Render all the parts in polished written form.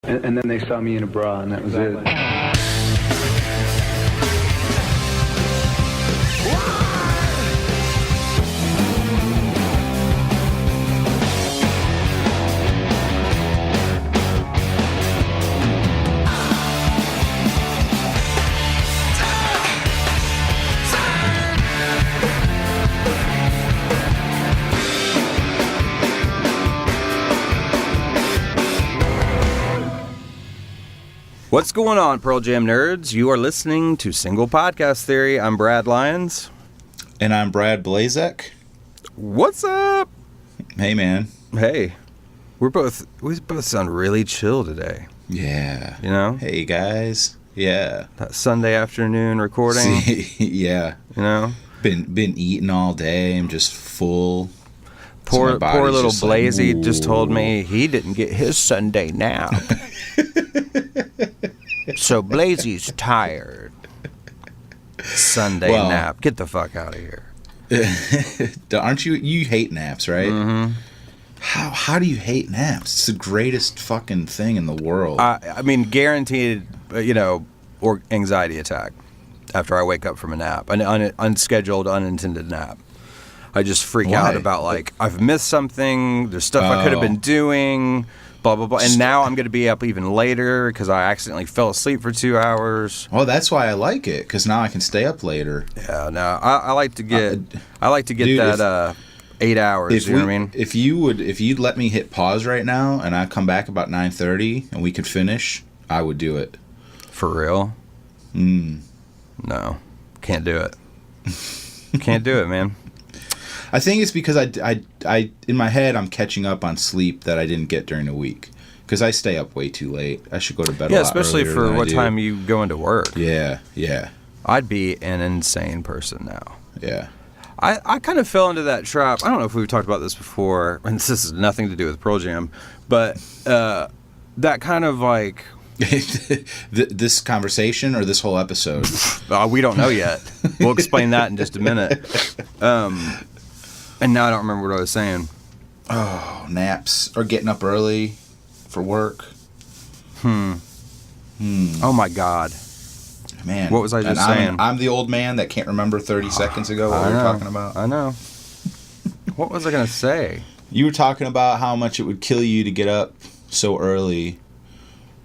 And then they saw me in a bra, and that was it. What's going on, Pearl Jam nerds? You are listening to Single Podcast Theory. I'm Brad Lyons. And I'm Brad Blazek. What's up? Hey, man. Hey. We both sound really chill today. Yeah. You know? Hey, guys. Yeah. That Sunday afternoon recording. Yeah. You know? Been eating all day. I'm just full. Poor little Blazy like, just told me he didn't get his Sunday nap. So Blazy's tired. Sunday nap. Get the fuck out of here. Aren't you? You hate naps, right? Mm-hmm. How do you hate naps? It's the greatest fucking thing in the world. I mean, guaranteed, or anxiety attack after I wake up from a nap, an unscheduled, unintended nap. I just freak out about, like, I've missed something, there's stuff I could have been doing, blah, blah, blah. And now I'm going to be up even later because I accidentally fell asleep for 2 hours. Well, that's why I like it, because now I can stay up later. Yeah, no, I like to get dude, that 8 hours, you know what I mean? If you'd let me hit pause right now and I come back about 9:30 and we could finish, I would do it. For real? No, can't do it. Can't do it, man. I think it's because I in my head I'm catching up on sleep that I didn't get during the week because I stay up way too late. I should go to bed. Yeah, especially for what time you go into work. Yeah. I'd be an insane person now. Yeah. I kind of fell into that trap. I don't know if we've talked about this before, and this has nothing to do with Pearl Jam, but that kind of like this conversation or this whole episode. We don't know yet. We'll explain that in just a minute. And now I don't remember what I was saying. Oh, naps or getting up early for work. Oh my God. Man. What was I just saying? I'm the old man that can't remember 30 seconds ago what we were talking about. I know. What was I going to say? You were talking about how much it would kill you to get up so early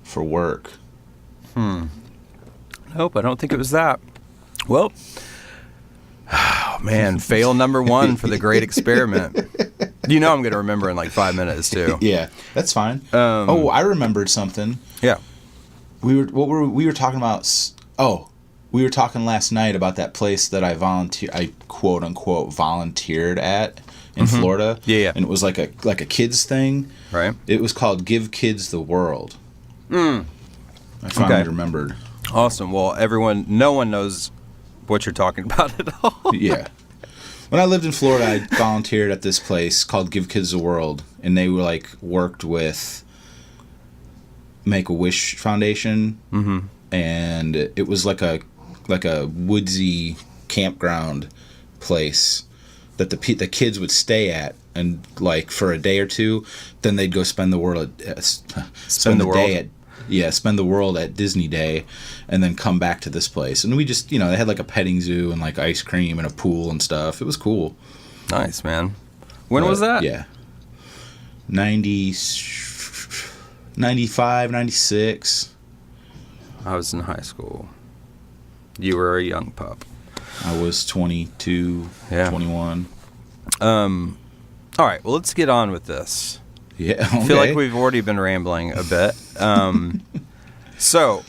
for work. Nope, I don't think it was that. Well, oh, man, fail number one for the great experiment. You know I'm going to remember in like 5 minutes, too. Yeah, that's fine. I remembered something. Yeah. We were talking about... we were talking last night about that place that I quote unquote volunteered at in Florida. Yeah. And it was like a kids thing. Right. It was called Give Kids the World. I finally remembered. Awesome. Well, no one knows what you're talking about at all. Yeah. When I lived in Florida, I volunteered at this place called Give Kids the World, and they were worked with Make-A-Wish Foundation, and it was like a woodsy campground place that the kids would stay at, and for a day or two, then they'd go spend the world at Disney Day, and then come back to this place. And we just, they had a petting zoo and ice cream and a pool and stuff. It was cool. Nice, man. When was that? Yeah. 95, 96. I was in high school. You were a young pup. I was 22, 21. All right, well, let's get on with this. Yeah, okay. I feel like we've already been rambling a bit. So,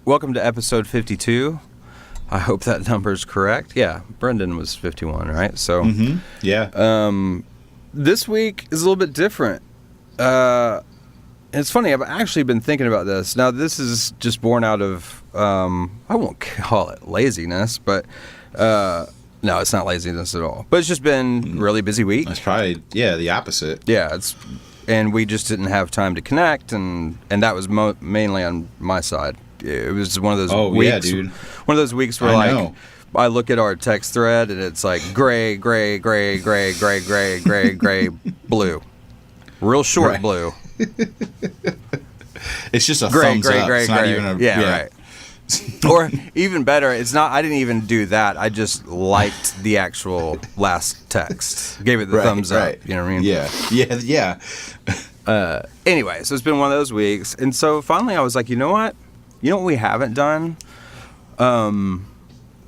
welcome to episode 52. I hope that number's correct. Yeah, Brendan was 51, right? So, yeah. This week is a little bit different. It's funny, I've actually been thinking about this. Now, this is just born out of, I won't call it laziness, but no, it's not laziness at all. But it's just been a really busy week. It's probably, the opposite. Yeah, and we just didn't have time to connect, and that was mainly on my side. It was one of those weeks. Yeah, dude. One of those weeks where I look at our text thread and it's like gray, blue. Real short blue. It's just a thumbs up. It's not even a right. Or even better, it's not. I didn't even do that. I just liked the actual last text. Gave it the thumbs up. You know what I mean? Yeah. Anyway, so it's been one of those weeks, and so finally I was like, you know what we haven't done?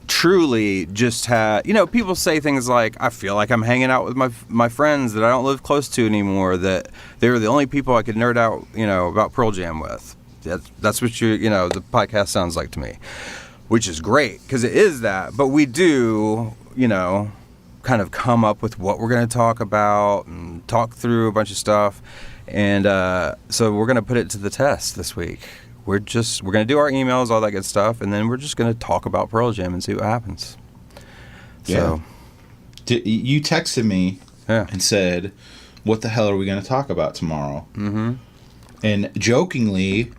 Truly just had, people say things like, I feel like I'm hanging out with my friends that I don't live close to anymore, that they were the only people I could nerd out, about Pearl Jam with. That's what the podcast sounds like to me, which is great, because it is that, but we do, kind of come up with what we're going to talk about and talk through a bunch of stuff, and so we're going to put it to the test this week. We're going to do our emails, all that good stuff, and then we're just going to talk about Pearl Jam and see what happens. Yeah. So, you texted me and said, what the hell are we going to talk about tomorrow? Mm-hmm. And jokingly,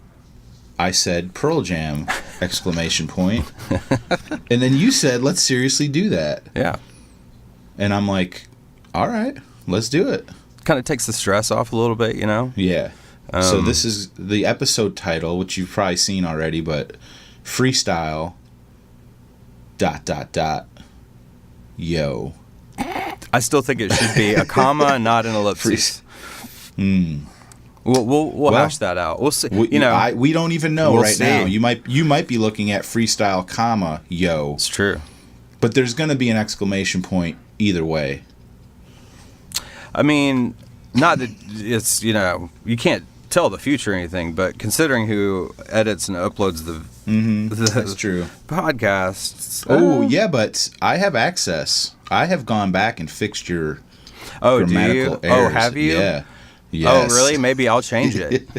I said, Pearl Jam, ! And then you said, let's seriously do that. Yeah. And I'm like, all right, let's do it. Kind of takes the stress off a little bit, Yeah. So this is the episode title, which you've probably seen already, but freestyle ... yo. I still think it should be a comma, not an ellipsis. We'll hash that out. We'll see. We don't even know now. You might be looking at freestyle, comma, yo. It's true. But there's going to be an exclamation point either way. I mean, not that it's, you can't tell the future or anything, but considering who edits and uploads that's true. podcasts. Yeah, but I have access. I have gone back and fixed your grammatical errors. Have you? Yeah. Yes. Oh, really? Maybe I'll change it.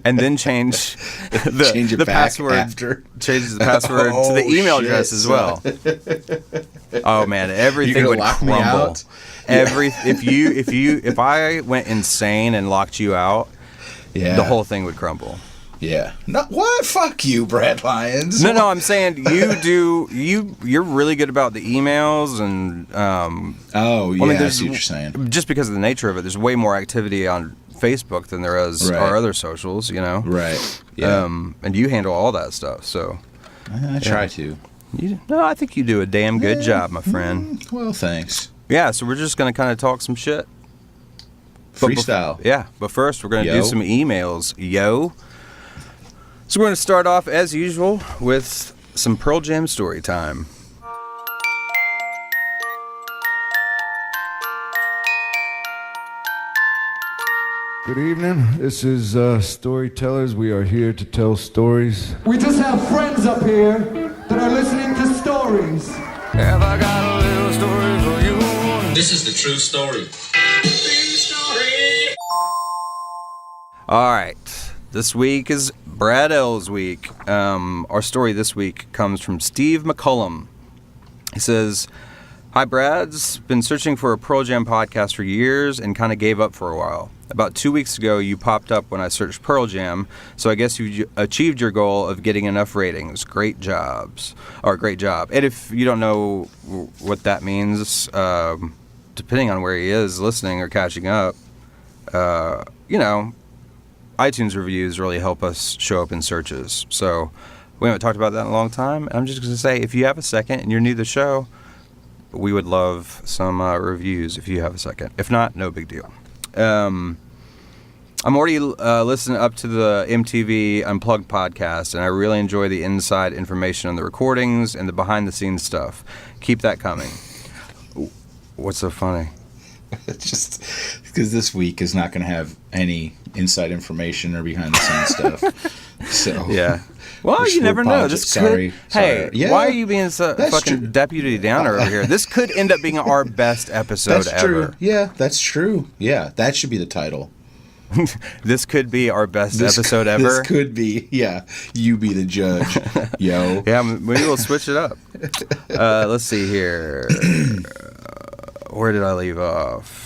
And then change the password. After. Change the password to the email address as well. Oh man, everything would crumble. If I went insane and locked you out, the whole thing would crumble. Yeah. No, what? Fuck you, Brad Lyons. No, I'm saying you're really good about the emails and I see what you're saying. Just because of the nature of it, there's way more activity on Facebook than there is our other socials, Right. Yeah. And you handle all that stuff, so I try to. I think you do a damn good job, my friend. Well, thanks. Yeah, so we're just going to kind of talk some shit. Freestyle. But first we're going to do some emails. Yo. So we're going to start off, as usual, with some Pearl Jam story time. Good evening. This is Storytellers. We are here to tell stories. We just have friends up here that are listening to stories. Have I got a little story for you? This is the true story. True story. All right. This week is Brad L's week. Our story this week comes from Steve McCallum. He says, "Hi, Brad's been searching for a Pearl Jam podcast for years and kind of gave up for a while. About 2 weeks ago, you popped up when I searched Pearl Jam, so I guess you achieved your goal of getting enough ratings. Great job. And if you don't know what that means, depending on where he is listening or catching up, iTunes reviews really help us show up in searches. So we haven't talked about that in a long time. I'm just going to say, if you have a second and you're new to the show, we would love some reviews if you have a second. If not, no big deal. I'm already listening up to the MTV Unplugged podcast, and I really enjoy the inside information on the recordings and the behind-the-scenes stuff. Keep that coming." What's so funny? Just because this week is not going to have any inside information or behind-the-scenes stuff. So yeah. Well, you never know. This could. Hey, yeah, why are you being so fucking true. Deputy Downer over here? This could end up being our best episode that's ever. True. Yeah, that's true. Yeah, that should be the title. This could be our best episode ever. This could be. Yeah, you be the judge, yo. Yeah, maybe we'll switch it up. Let's see here. Where did I leave off?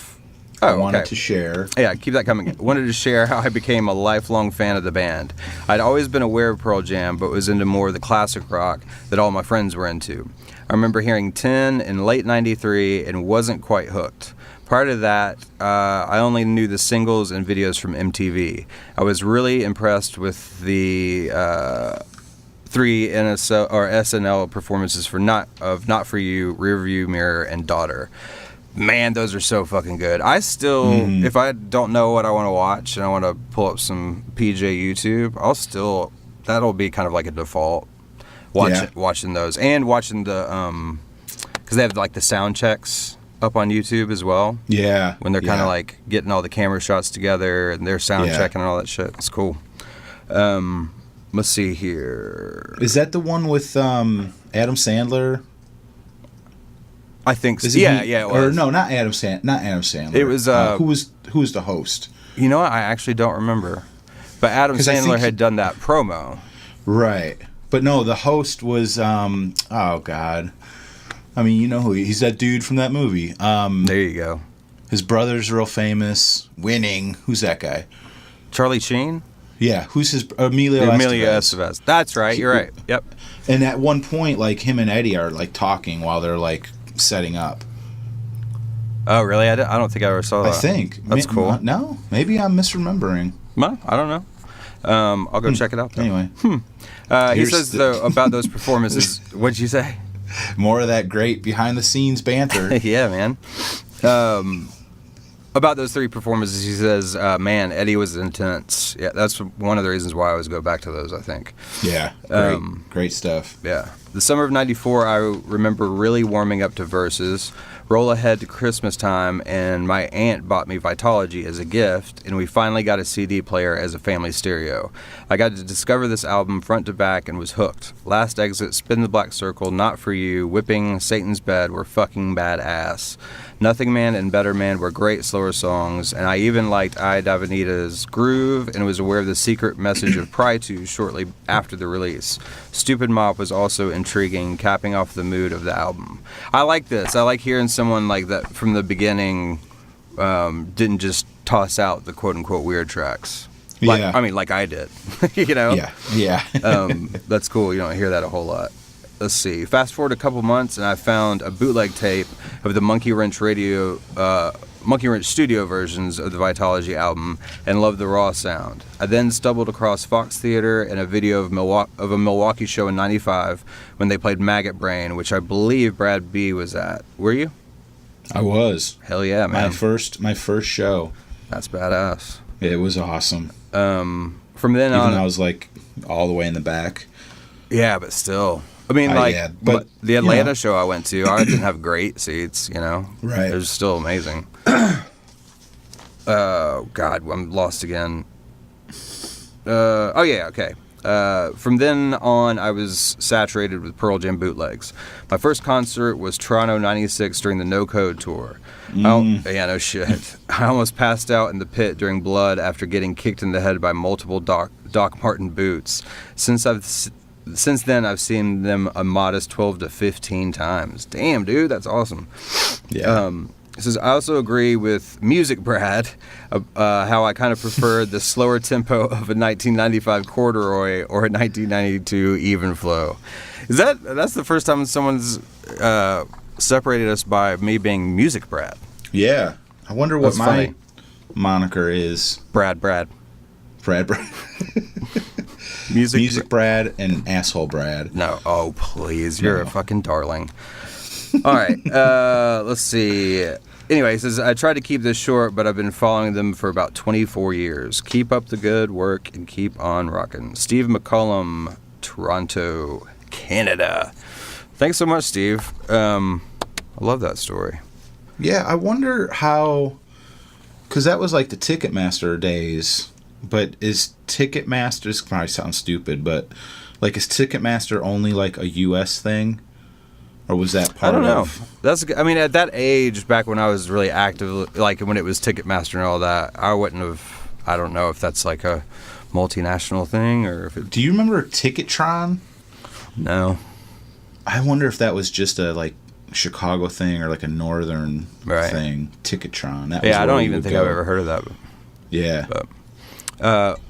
I wanted to share. Yeah, keep that coming. Wanted to share how I became a lifelong fan of the band. I'd always been aware of Pearl Jam, but was into more of the classic rock that all my friends were into. I remember hearing 10 in late 93 and wasn't quite hooked. Prior to that, I only knew the singles and videos from MTV. I was really impressed with the 3 NSL or SNL performances for Not For You, Rearview Mirror, and Daughter. Man, those are so fucking good. I still, if I don't know what I want to watch and I want to pull up some PJ YouTube, that'll be kind of like a default. Watching those and watching the, because they have like the sound checks up on YouTube as well. Yeah. When they're kind of like getting all the camera shots together and they're sound checking and all that shit. It's cool. Let's see here. Is that the one with Adam Sandler? I think so. Yeah, it was. Or no, not Adam Sandler. It was who was the host? You know what? I actually don't remember. But Adam Sandler had done that promo. Right. But no, the host was oh god. I mean, you know who he's that dude from that movie. There you go. His brother's real famous. Winning. Who's that guy? Charlie Sheen? Yeah. Who's his Emilio Estevez. That's right. You're right. Yep. And at one point, like him and Eddie are like talking while they're like setting up. Oh, really? I don't think I ever saw that. I think that's cool. No, maybe I'm misremembering. Well, I don't know. I'll go check it out. Though. Anyway, he says though about those performances. What'd you say? More of that great behind the scenes banter. Yeah, man. About those 3 performances, he says, "Man, Eddie was intense." Yeah, that's one of the reasons why I always go back to those. I think. Yeah, great stuff. Yeah, the summer of '94, I remember really warming up to Versus. Roll ahead to Christmas time, and my aunt bought me Vitology as a gift, and we finally got a CD player as a family stereo. I got to discover this album front to back and was hooked. Last Exit, Spin the Black Circle, Not For You, Whipping, Satan's Bed were fucking badass. Nothing Man and Better Man were great slower songs, and I even liked I Davanita's Groove and was aware of the secret message of Pry-To shortly after the release. Stupid Mop was also intriguing, capping off the mood of the album. I like this. I like hearing someone like that from the beginning didn't just toss out the quote-unquote weird tracks. Like, yeah. I mean, like I did. You know? Yeah. That's cool. You don't hear that a whole lot. Let's see. Fast forward a couple months, and I found a bootleg tape of the Monkey Wrench studio versions of the Vitology album, and loved the raw sound. I then stumbled across Fox Theater and a video of a Milwaukee show in '95 when they played Maggot Brain, which I believe Brad B was at. Were you? I was. Hell yeah, man! My first show. That's badass. It was awesome. From then Even on, I was like all the way in the back. Yeah, but still. I mean, but the Atlanta show I went to, I didn't have great seats, you know? Right. It was still amazing. Oh, God, I'm lost again. Okay. From then on, I was saturated with Pearl Jam bootlegs. My first concert was Toronto '96 during the No Code tour. Yeah, no shit. I almost passed out in the pit during Blood after getting kicked in the head by multiple Doc Marten boots. Since then, I've seen them a modest 12 to 15 times. Damn, dude, that's awesome. Yeah. It says, I also agree with Music Brad, how I kind of preferred the slower tempo of a 1995 Corduroy or a 1992 Even Flow. That's the first time someone's separated us by me being Music Brad. Yeah. I wonder what That's my funny. moniker is. Brad. Music Brad and Asshole Brad. No. Oh, please. You're a fucking darling. All right. Let's see. Anyway, it says, I tried to keep this short, but I've been following them for about 24 years. Keep up the good work and keep on rocking. Steve McCallum, Toronto, Canada. Thanks so much, Steve. I love that story. Yeah, I wonder how... Because that was like the Ticketmaster days... But is Ticketmaster, this probably sounds stupid, but like is Ticketmaster only like a US thing? Or was that part of... I don't know. I mean, at that age, back when I was really active, like when it was Ticketmaster and all that, I wouldn't have, I don't know if that's like a multinational thing or if it... Do you remember Ticketron? No. I wonder if that was just a like Chicago thing or like a northern thing. Ticketron. That was I don't even think I've ever heard of that. Yeah. But,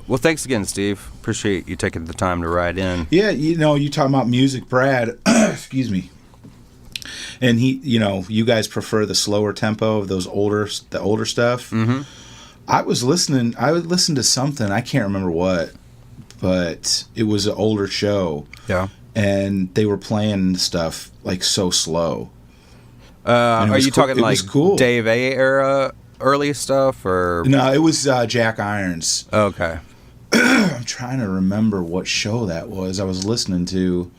well, thanks again, Steve. Appreciate you taking the time to write in. Yeah, you know, you talking about Music Brad. Excuse me. And you guys prefer the slower tempo of the older stuff. Mm-hmm. I would listen to something, I can't remember what, but it was an older show. Yeah. And they were playing stuff like so slow. Are you talking like cool. Dave A era early stuff or? No, it was Jack Irons. Okay. I'm trying to remember what show that was. I was listening to.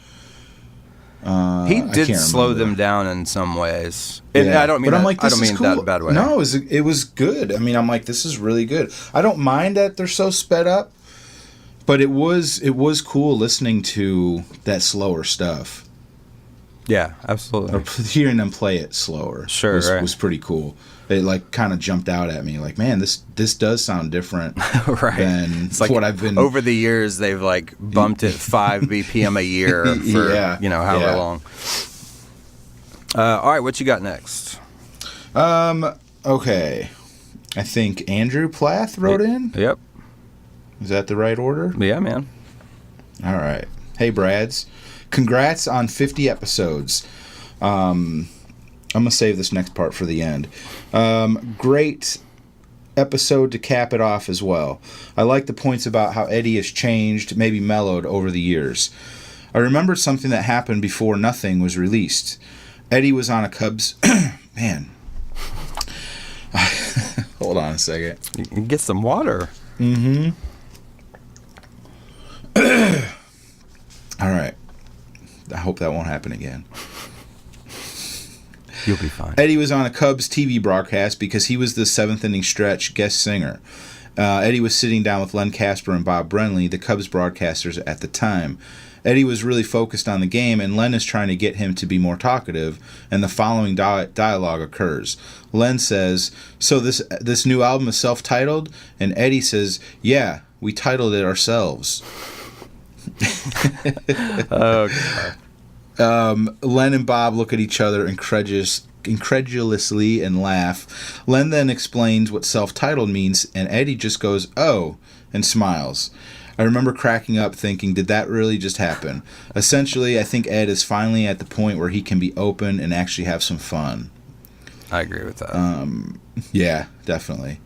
He did slow them down in some ways. Yeah. I don't mean. But I'm like, I don't mean cool. that in a bad way. No, it was good. I mean, I'm like, this is really good. I don't mind that they're so sped up, but it was cool listening to that slower stuff. Yeah, absolutely. Or hearing them play it slower was pretty cool. It like kind of jumped out at me, like, man, this does sound different right. than it's like what I've been. Over the years, they've like bumped it 5 BPM a year for however long. All right, what you got next? Okay, I think Andrew Plath wrote in. Yep. Is that the right order? Yeah, man. All right. Hey, Brads. Congrats on 50 episodes. I'm going to save this next part for the end. Great episode to cap it off as well. I like the points about how Eddie has changed, maybe mellowed over the years. I remembered something that happened before Nothing was released. Eddie was on a Cubs... Man. Hold on a second. You can get some water. Mm-hmm. All right. I hope that won't happen again. You'll be fine. Eddie was on a Cubs TV broadcast because he was the 7th inning stretch guest singer. Eddie was sitting down with Len Casper and Bob Brenly, the Cubs broadcasters at the time. Eddie was really focused on the game, and Len is trying to get him to be more talkative, and the following dialogue occurs. Len says, "So this new album is self-titled?" And Eddie says, "Yeah, we titled it ourselves." Oh, God. Len and Bob look at each other incredulously and laugh. Len then explains what self-titled means, and Eddie just goes, "Oh," and smiles. I remember cracking up thinking, did that really just happen? Essentially, I think Ed is finally at the point where he can be open and actually have some fun. I agree with that. Yeah, definitely.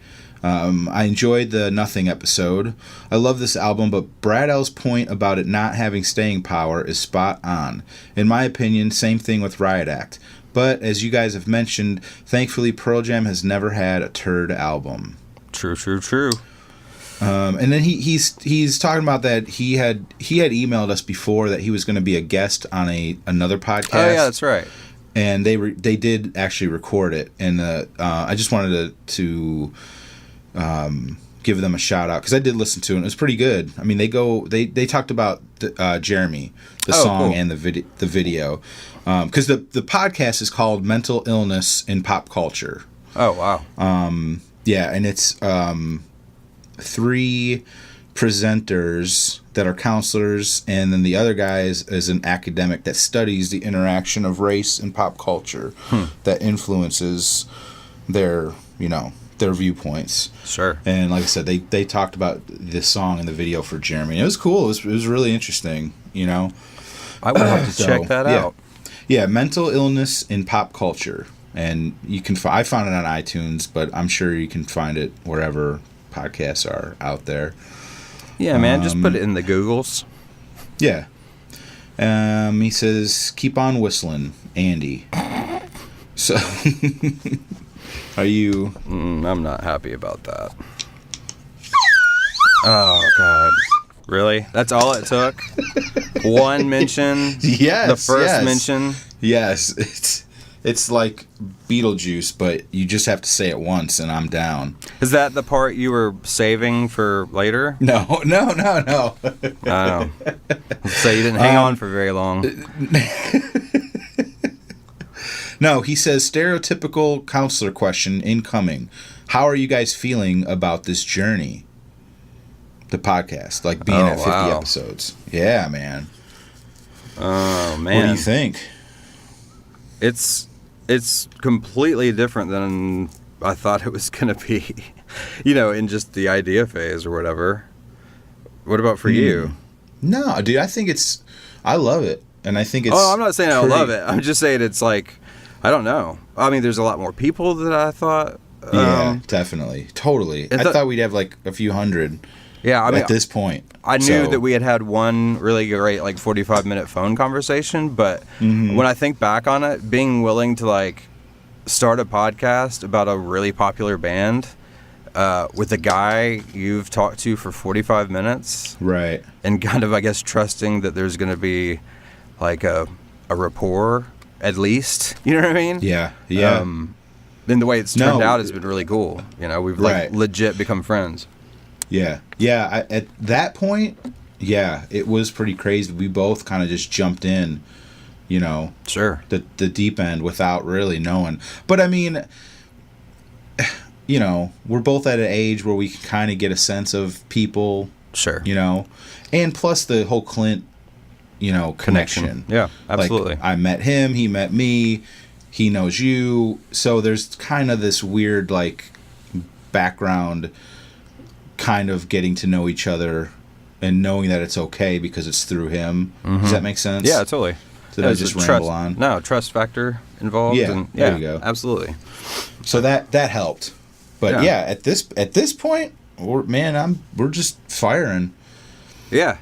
I enjoyed the Nothing episode. I love this album, but Brad L's point about it not having staying power is spot on. In my opinion, same thing with Riot Act. But, as you guys have mentioned, thankfully Pearl Jam has never had a turd album. True. And then he's talking about that he had emailed us before that he was going to be a guest on another podcast. Oh, yeah, that's right. And they did actually record it. And I just wanted to give them a shout out because I did listen to it. And it was pretty good. I mean, they talked about Jeremy, the song, cool. And the video, because the podcast is called Mental Illness in Pop Culture. Oh, wow. Yeah, and it's 3 presenters that are counselors, and then the other guy is an academic that studies the interaction of race and pop culture that influences their viewpoints. Sure. And like I said, they talked about this song and the video for Jeremy. And it was cool. It was really interesting, I would have to check that out. Yeah, Mental Illness in Pop Culture. And you can I found it on iTunes, but I'm sure you can find it wherever podcasts are out there. Yeah, man, just put it in the Googles. Yeah. He says, "Keep on whistling, Andy." So, are you? I'm not happy about that. Oh, God. Really? That's all it took? One mention? Yes. The first mention? Yes. It's like Beetlejuice, but you just have to say it once, and I'm down. Is that the part you were saving for later? No. I don't know. So you didn't hang on for very long. No, he says, stereotypical counselor question incoming. How are you guys feeling about this journey? The podcast, like being at 50 episodes. Yeah, man. Oh, man. What do you think? It's completely different than I thought it was going to be, in just the idea phase or whatever. What about for you? No, dude, I love it. And I think it's... Oh, I'm not saying I love it. I'm just saying it's like, I don't know. I mean, there's a lot more people than I thought. Yeah, definitely. Totally. I thought we'd have like a few hundred. Yeah, I mean, at this point. I knew that we had one really great, like, 45-minute phone conversation, but when I think back on it, being willing to, like, start a podcast about a really popular band with a guy you've talked to for 45 minutes. Right. And kind of, I guess, trusting that there's going to be, like, a rapport, at least. You know what I mean? Yeah, yeah. Then the way it's turned out has been really cool. You know, we've, like, Right. legit become friends. Yeah. Yeah, at that point, yeah, it was pretty crazy. We both kind of just jumped in, you know. Sure. The deep end without really knowing. But, I mean, you know, we're both at an age where we can kind of get a sense of people. Sure. You know. And plus the whole Clint, you know, connection. Yeah, absolutely. Like, I met him, he met me, he knows you. So there's kind of this weird, like, background kind of getting to know each other and knowing that it's okay because it's through him. Does that make sense? Yeah, totally. Did I just ramble on? No, trust factor involved. Yeah, and, there you go. Absolutely. So that helped. But Yeah. at this point, we're just firing. Yeah.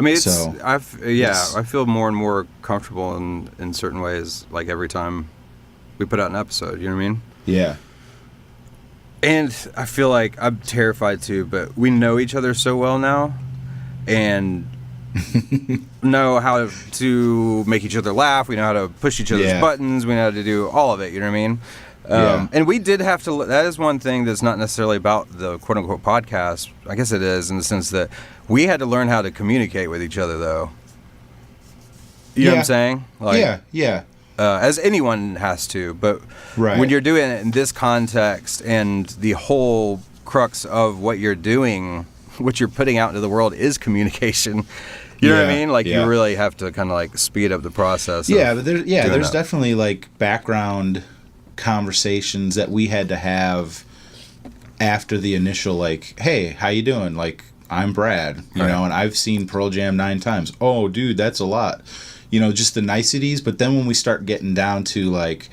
I mean, it's So, I feel more and more comfortable in certain ways, like every time we put out an episode, you know what I mean? Yeah. And I feel like I'm terrified too, but we know each other so well now and know how to make each other laugh. We know how to push each other's buttons. We know how to do all of it, you know what I mean? And we did have to, that is one thing that's not necessarily about the quote unquote podcast. I guess it is in the sense that we had to learn how to communicate with each other though. You know what I'm saying? Like, yeah. As anyone has to, but when you're doing it in this context and the whole crux of what you're doing, what you're putting out into the world is communication. You know what I mean? Like you really have to kind of like speed up the process. Yeah, but there's definitely like background conversations that we had to have after the initial like, hey, how you doing? Like, I'm Brad, you know, and I've seen Pearl Jam 9 times. Oh, dude, that's a lot. You know, just the niceties. But then when we start getting down to like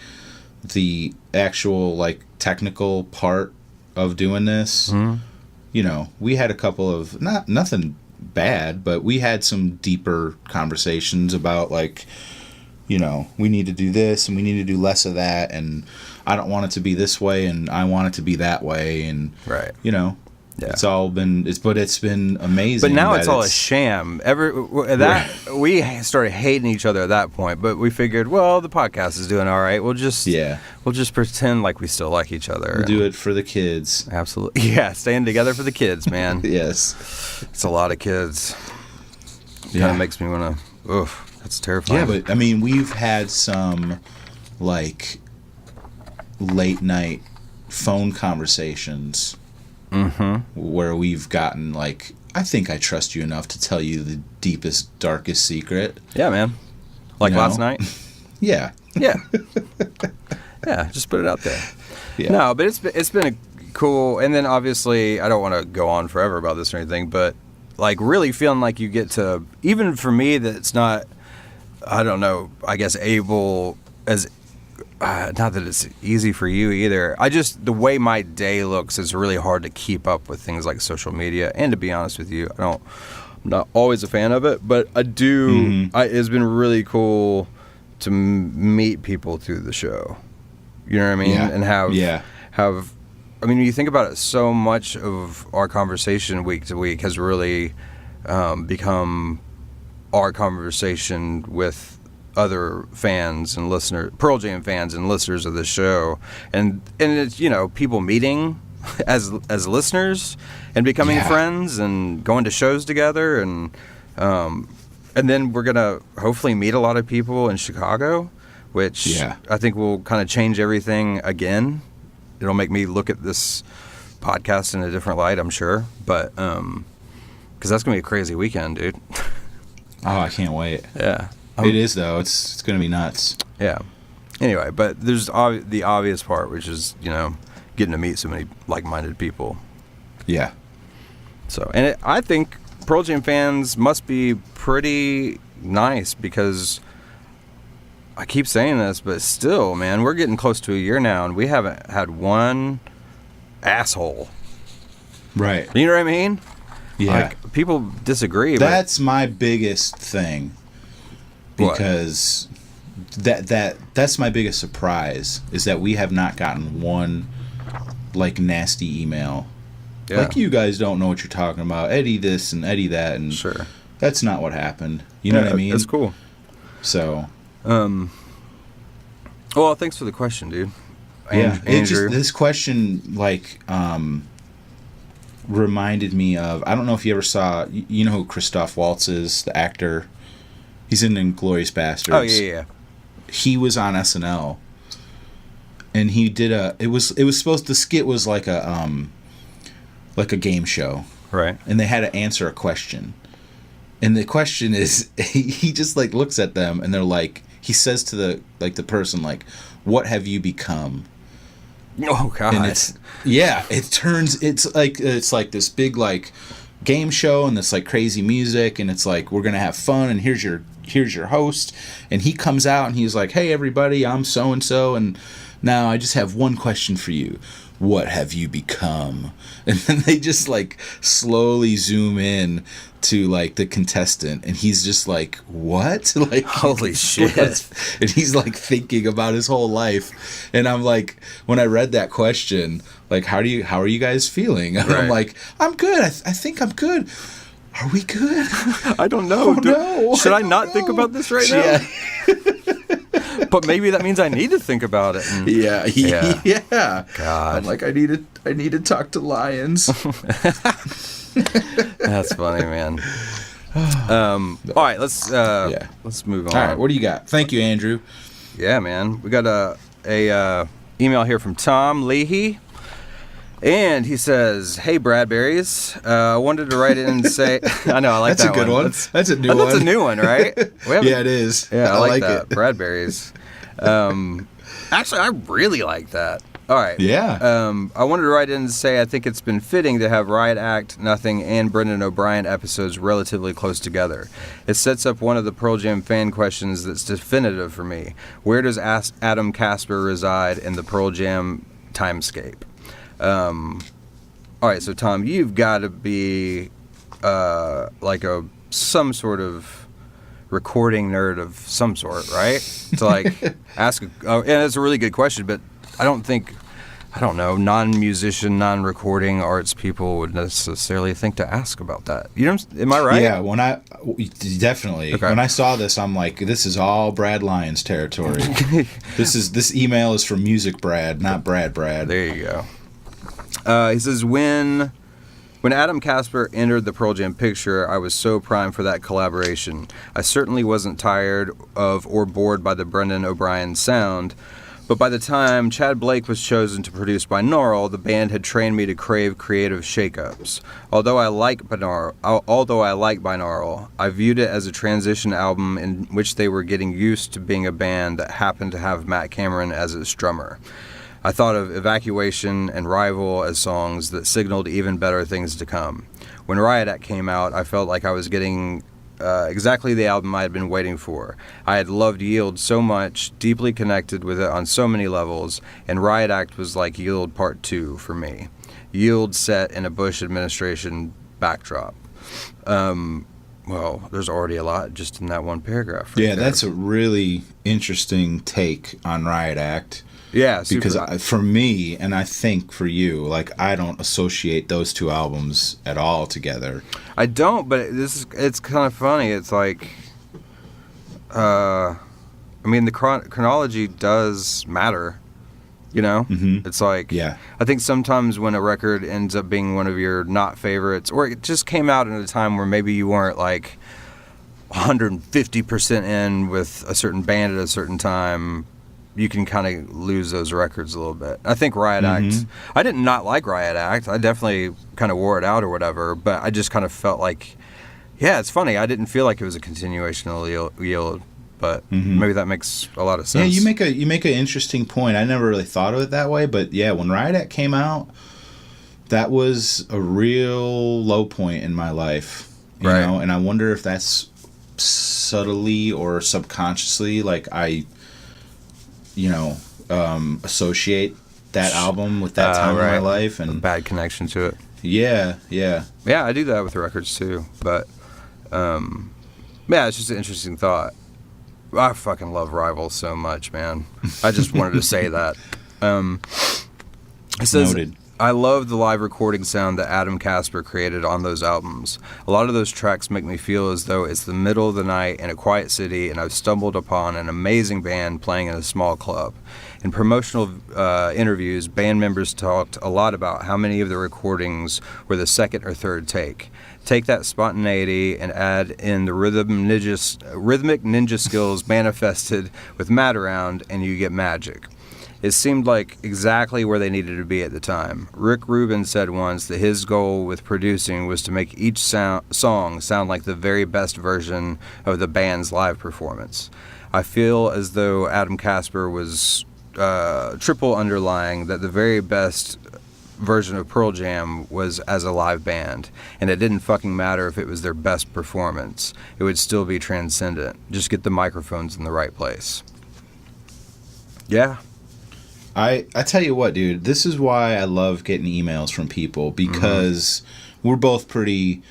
the actual like technical part of doing this, you know, we had a couple of nothing bad, but we had some deeper conversations about like, you know, we need to do this and we need to do less of that, and I don't want it to be this way and I want it to be that way, and you know. It's all been, but it's been amazing. But now it's all a sham. We started hating each other at that point, but we figured, well, the podcast is doing all right. We'll just pretend like we still like each other. We'll do it for the kids. Absolutely, yeah. Staying together for the kids, man. Yes, it's a lot of kids. Kind of makes me want to. Oof, that's terrifying. Yeah, but I mean, we've had some like late night phone conversations. Where we've gotten like, I think I trust you enough to tell you the deepest, darkest secret. Yeah, man. Like last night? Yeah. Yeah. Yeah, just put it out there. Yeah. No, but it's been a cool, and then obviously, I don't want to go on forever about this or anything, but like really feeling like you get to, even for me that's not, I don't know, I guess able as, not that it's easy for you either. The way my day looks is really hard to keep up with things like social media. And to be honest with you, I'm not always a fan of it, but I do. It's been really cool to meet people through the show. You know what I mean? Yeah. And have. I mean, when you think about it, so much of our conversation week to week has really become our conversation with other fans and listeners, Pearl Jam fans and listeners of the show, and it's, you know, people meeting as listeners and becoming friends and going to shows together, and then we're gonna hopefully meet a lot of people in Chicago, which I think will kind of change everything again. It'll make me look at this podcast in a different light, I'm sure, but because that's gonna be a crazy weekend, dude. Oh, I can't wait. Yeah. It is, though. It's going to be nuts. Yeah. Anyway, but there's the obvious part, which is, you know, getting to meet so many like-minded people. Yeah. So, and I think Pearl Jam fans must be pretty nice because I keep saying this, but still, man, we're getting close to a year now, and we haven't had one asshole. Right. You know what I mean? Yeah. Like, people disagree. That's my biggest thing. Because that's my biggest surprise is that we have not gotten one like nasty email. Yeah. Like, you guys don't know what you're talking about. Eddie this and Eddie that, and sure, that's not what happened. You know what I mean? That's cool. So, well, thanks for the question, dude. yeah, Andrew. This question like reminded me of, I don't know if you ever saw, you know who Christoph Waltz is, the actor. He's in Inglourious Bastards. Oh yeah. He was on SNL, and he did it was supposed, the skit was like a game show, right? And they had to answer a question, and the question is, he just like looks at them, and they're like, he says to the person like, "What have you become?" Oh God! And it's like this big like game show, and this like crazy music, and it's like, we're gonna have fun, and here's your host, and he comes out and he's like, "Hey everybody, I'm so and so, and now I just have one question for you. What have you become?" And then they just like slowly zoom in to like the contestant, and he's just like, "What?" Like, holy shit. And he's like thinking about his whole life. And I'm like, when I read that question, like, how are you guys feeling? And I'm like, I'm good. I think I'm good. Are we good? I don't know. No. Should I not think about this right now? But maybe that means I need to think about it. And, yeah. God. I'm like, I need to talk to lions. That's funny, man. All right, let's move on. All right, what do you got? Thank you, Andrew. Yeah, man. We got a email here from Tom Leahy. And he says, "Hey, Bradberries, I wanted to write in and say..." I know, I like that's that one. That's a good one. That's a new one. That's a new one, right? Yeah, it is. Yeah, I like that. it. Bradberries. Actually, I really like that. All right. Yeah. I wanted to write in and say I think it's been fitting to have Riot Act, Nothing, and Brendan O'Brien episodes relatively close together. It sets up one of the Pearl Jam fan questions that's definitive for me. Where does Adam Casper reside in the Pearl Jam timescape? All right, so Tom, you've got to be like some sort of recording nerd of some sort, right? To like ask. And it's a really good question, but I don't know, non-musician, non-recording arts people would necessarily think to ask about that. You know, am I right? Yeah, definitely. Okay. When I saw this, I'm like, this is all Brad Lyons territory. This email is from Music Brad, not Brad. There you go. He says, when Adam Casper entered the Pearl Jam picture, I was so primed for that collaboration. I certainly wasn't tired of or bored by the Brendan O'Brien sound, but by the time Chad Blake was chosen to produce Binaural, the band had trained me to crave creative shakeups. Although I like Binaural, I viewed it as a transition album in which they were getting used to being a band that happened to have Matt Cameron as its drummer. I thought of Evacuation and Rival as songs that signaled even better things to come. When Riot Act came out, I felt like I was getting exactly the album I had been waiting for. I had loved Yield so much, deeply connected with it on so many levels, and Riot Act was like Yield Part 2 for me. Yield set in a Bush administration backdrop. Well, there's already a lot just in that one paragraph. Yeah, that's a really interesting take on Riot Act. Yeah, because for me, and I think for you, like, I don't associate those two albums at all together. I don't, but it's kind of funny. It's like, I mean, the chronology does matter, you know? Mm-hmm. It's like, yeah. I think sometimes when a record ends up being one of your not favorites, or it just came out at a time where maybe you weren't like 150% in with a certain band at a certain time, you can kind of lose those records a little bit. I think Riot Act, I did not like Riot Act. I definitely kind of wore it out or whatever, but I just kind of felt like, yeah, it's funny. I didn't feel like it was a continuation of Yield, but maybe that makes a lot of sense. Yeah, you make an interesting point. I never really thought of it that way, but yeah, when Riot Act came out, that was a real low point in my life, you know, and I wonder if that's subtly or subconsciously, like, I associate that album with that time in my life, and a bad connection to it. Yeah. I do that with records too, but it's just an interesting thought. I fucking love Rivals so much, man. I just wanted to say that. It says, Noted. I love the live recording sound that Adam Casper created on those albums. A lot of those tracks make me feel as though it's the middle of the night in a quiet city and I've stumbled upon an amazing band playing in a small club. In promotional interviews, band members talked a lot about how many of the recordings were the second or third take. Take that spontaneity and add in the rhythmic ninja skills manifested with Mad Around, and you get magic. It seemed like exactly where they needed to be at the time. Rick Rubin said once that his goal with producing was to make each song sound like the very best version of the band's live performance. I feel as though Adam Casper was triple underlying that the very best version of Pearl Jam was as a live band, and it didn't fucking matter if it was their best performance. It would still be transcendent. Just get the microphones in the right place. Yeah. I tell you what, dude, this is why I love getting emails from people, because we're both pretty,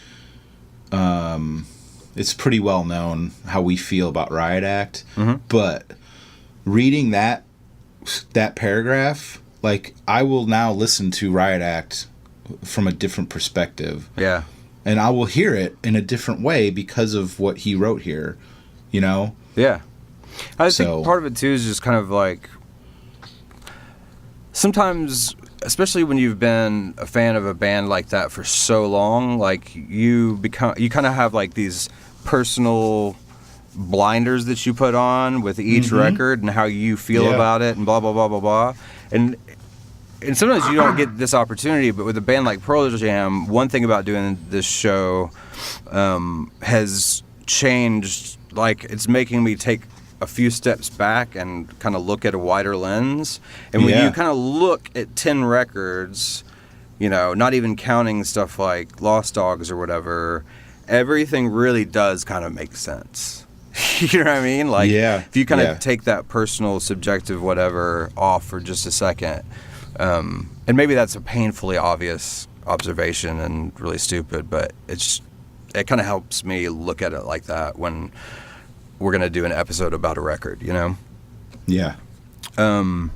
it's pretty well known how we feel about Riot Act, but reading that paragraph, like, I will now listen to Riot Act from a different perspective. Yeah. And I will hear it in a different way because of what he wrote here, Yeah. I think part of it, too, is just kind of like, sometimes, especially when you've been a fan of a band like that for so long, like, you kind of have like these personal blinders that you put on with each record and how you feel about it and blah blah blah blah blah. And sometimes you don't get this opportunity, but with a band like Pearl Jam, one thing about doing this show has changed. Like, it's making me take a few steps back and kind of look at a wider lens. And when you kind of look at 10 records, not even counting stuff like Lost Dogs or whatever, everything really does kind of make sense. You know what I mean? Like, if you kind of take that personal, subjective whatever off for just a second, and maybe that's a painfully obvious observation and really stupid, but it kind of helps me look at it like that when we're going to do an episode about a record, Yeah. All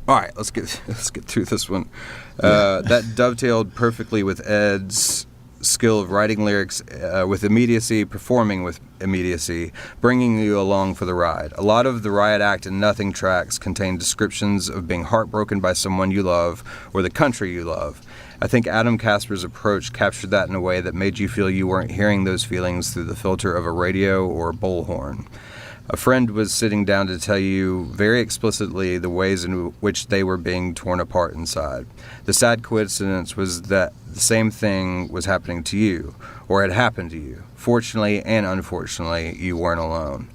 right, let's get through this one. That dovetailed perfectly with Ed's skill of writing lyrics with immediacy, performing with immediacy, bringing you along for the ride. A lot of the Riot Act and Nothing tracks contain descriptions of being heartbroken by someone you love or the country you love. I think Adam Casper's approach captured that in a way that made you feel you weren't hearing those feelings through the filter of a radio or a bullhorn. A friend was sitting down to tell you very explicitly the ways in which they were being torn apart inside. The sad coincidence was that the same thing was happening to you, or had happened to you. Fortunately and unfortunately, you weren't alone.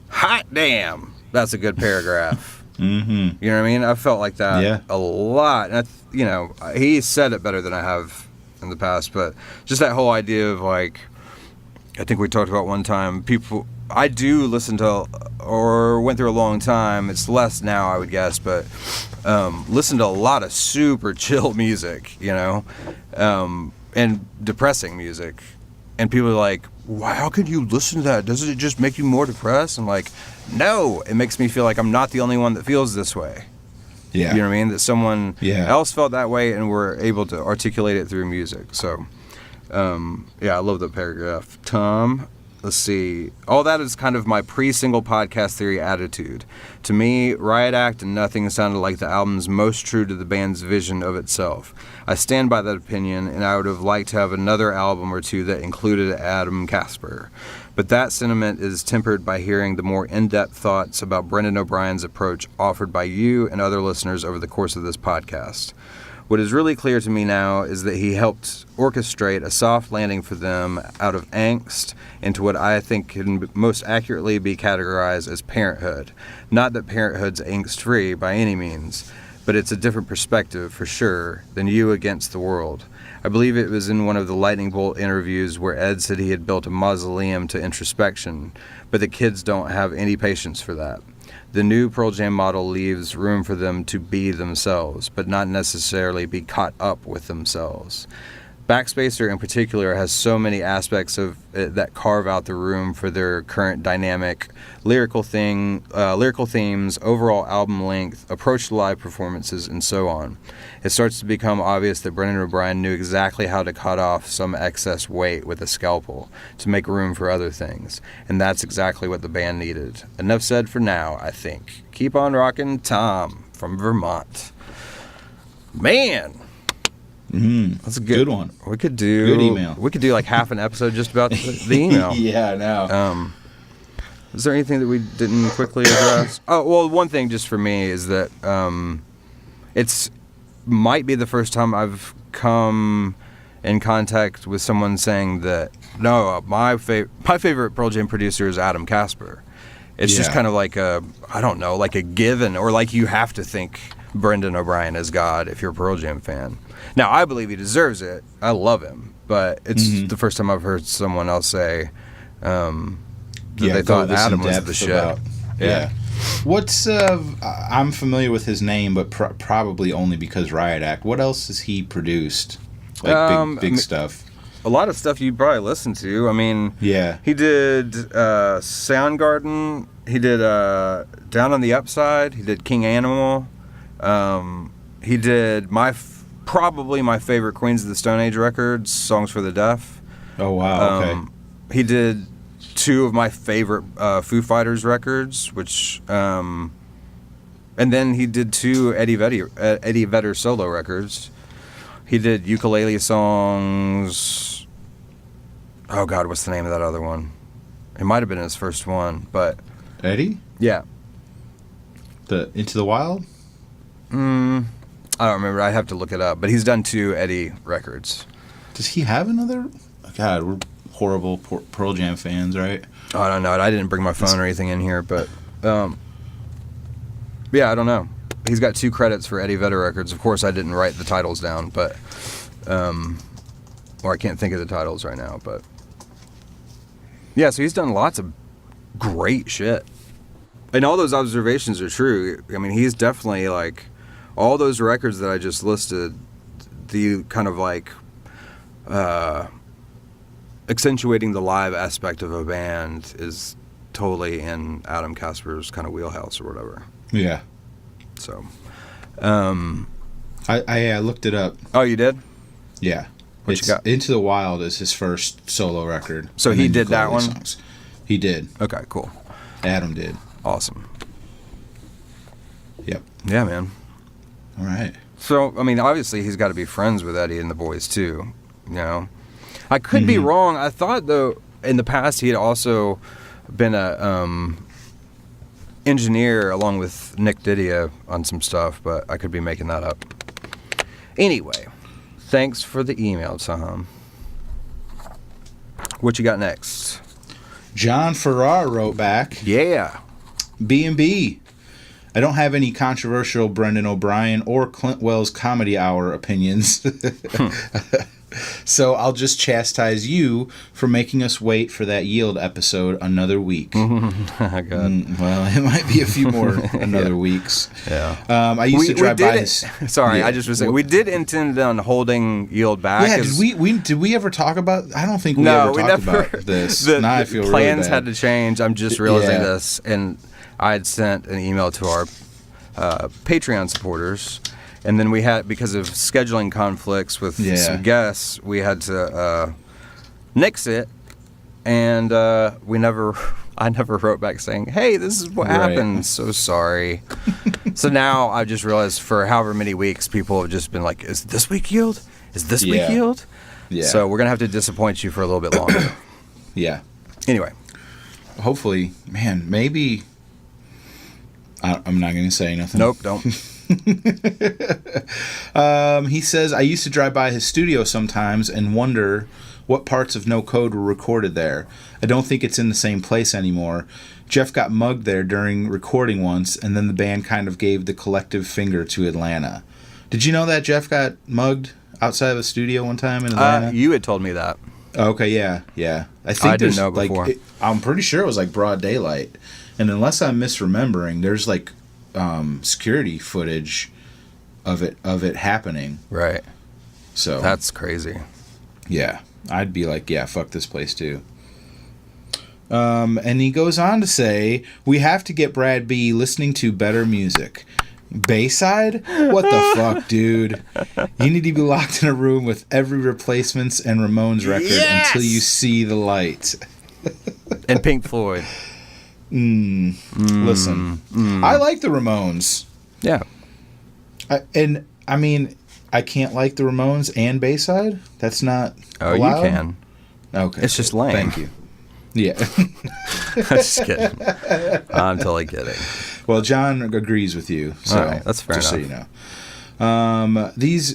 Hot damn! That's a good paragraph. You know what I mean? I felt like that a lot. And he said it better than I have in the past, but just that whole idea of, like, I think we talked about one time, I do listen to, or went through a long time, it's less now I would guess, but listen to a lot of super chill music, and depressing music. And people are like, "Why? How could you listen to that? Doesn't it just make you more depressed?" I'm like, no, it makes me feel like I'm not the only one that feels this way. Yeah. You know what I mean? That someone else felt that way and were able to articulate it through music. So, I love that paragraph. Tom, let's see. All that is kind of my pre-single podcast theory attitude. To me, Riot Act and Nothing sounded like the album's most true to the band's vision of itself. I stand by that opinion, and I would have liked to have another album or two that included Adam Casper. But that sentiment is tempered by hearing the more in-depth thoughts about Brendan O'Brien's approach offered by you and other listeners over the course of this podcast. What is really clear to me now is that he helped orchestrate a soft landing for them out of angst into what I think can most accurately be categorized as parenthood. Not that parenthood's angst-free by any means, but it's a different perspective, for sure, than you against the world. I believe it was in one of the Lightning Bolt interviews where Ed said he had built a mausoleum to introspection, but the kids don't have any patience for that. The new Pearl Jam model leaves room for them to be themselves, but not necessarily be caught up with themselves. Backspacer in particular has so many aspects of it that carve out the room for their current dynamic, lyrical themes, overall album length, approach to live performances, and so on. It starts to become obvious that Brendan O'Brien knew exactly how to cut off some excess weight with a scalpel to make room for other things, and that's exactly what the band needed. Enough said for now, I think. Keep on rocking, Tom from Vermont. Man! That's a good one. We could do good email. We could do like half an episode just about the email. Yeah, I know. Is there anything that we didn't quickly address? Oh, well, one thing just for me is that it's might be the first time I've come in contact with someone saying that my favorite Pearl Jam producer is Adam Kasper. It's just kind of like like a given, or like you have to think Brendan O'Brien is God if you're a Pearl Jam fan. Now, I believe he deserves it. I love him. But it's the first time I've heard someone else say that they thought Adam was the shit. Yeah. What's I'm familiar with his name, but probably only because Riot Act. What else has he produced? Like big stuff. A lot of stuff you probably listen to. I mean, he did Soundgarden. He did Down on the Upside. He did King Animal. He did probably my favorite Queens of the Stone Age records, Songs for the Deaf. Oh, wow. Okay. He did 2 of my favorite Foo Fighters records, which, and then he did 2 Eddie Vedder solo records. He did Ukulele Songs. Oh God, what's the name of that other one? It might have been his first one, but Eddie? Yeah. The Into the Wild? I don't remember. I have to look it up. But he's done 2 Eddie records. Does he have another? God, we're horrible Pearl Jam fans, right? Oh, I don't know. I didn't bring my phone or anything in here, but yeah, I don't know. He's got 2 credits for Eddie Vedder records. Of course, I didn't write the titles down, but or I can't think of the titles right now, but yeah. So he's done lots of great shit, and all those observations are true. I mean, he's definitely like all those records that I just listed. The kind of like accentuating the live aspect of a band is totally in Adam Kasper's kind of wheelhouse or whatever. Yeah. So, I looked it up. Oh, you did? Yeah. What you got? Into the Wild is his first solo record. So he did that one? Songs. He did. Okay, cool. Adam did. Awesome. Yep. Yeah, man. All right. So, I mean, obviously he's got to be friends with Eddie and the boys too, you know? I could be wrong. I thought, though, in the past he had also been a engineer along with Nick Didia on some stuff, but I could be making that up. Anyway, thanks for the email, Tom. What you got next? John Farrar wrote back. Yeah. B&B. I don't have any controversial Brendan O'Brien or Clint Wells Comedy Hour opinions. So I'll just chastise you for making us wait for that Yield episode another week. God. Well, it might be a few more another weeks. Yeah. I used to drive by his... Sorry, I just was saying, we did intend on holding Yield back. Yeah, did we ever talk about... I don't think we ever talked about this. Now I feel really bad. Plans had to change. I'm just realizing this. And I had sent an email to our Patreon supporters. And then we had, because of scheduling conflicts with some guests, we had to nix it. And I never wrote back saying, hey, this is what happened. So sorry. So now I just realized for however many weeks, people have just been like, is this week Yield? Is this week Yield? Yeah. So we're going to have to disappoint you for a little bit longer. Yeah. Anyway. Hopefully, man, maybe... I'm not going to say nothing. Nope, don't. He says, I used to drive by his studio sometimes and wonder what parts of No Code were recorded there. I don't think it's in the same place anymore. Jeff got mugged there during recording once, and then the band kind of gave the collective finger to Atlanta. Did you know that Jeff got mugged outside of a studio one time in Atlanta? You had told me that. Okay, yeah. I think didn't know before. I'm pretty sure it was like broad daylight. And unless I'm misremembering, there's like security footage of it happening. Right. So that's crazy. Yeah, I'd be like, yeah, fuck this place too. And he goes on to say, we have to get Brad B listening to better music. Bayside? What the fuck, dude? You need to be locked in a room with every Replacements and Ramones record until you see the light. And Pink Floyd. Listen, I like the Ramones. Yeah. I mean, I can't like the Ramones and Bayside? That's not allowed? You can. Okay. It's just lame. Thank you. Yeah. Just kidding. I'm totally kidding. Well, John agrees with you. So all right, that's fair just enough. so you know.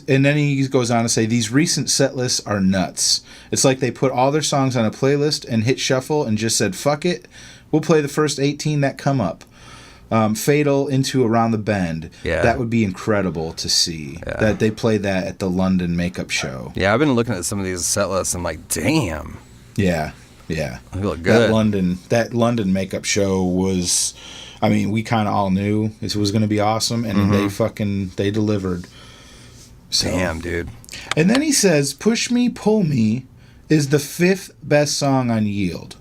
And then he goes on to say, these recent set lists are nuts. It's like they put all their songs on a playlist and hit shuffle and just said, fuck it, we'll play the first 18 that come up. Fatal into Around the Bend. Yeah. That would be incredible to see. Yeah. That they played that at the London makeup show. Yeah, I've been looking at some of these set lists and I'm like, damn. Yeah. They look good. That London makeup show was, I mean, we kind of all knew this was going to be awesome, and they delivered. So. Damn, dude. And then he says, Push Me, Pull Me is the 5th best song on Yield.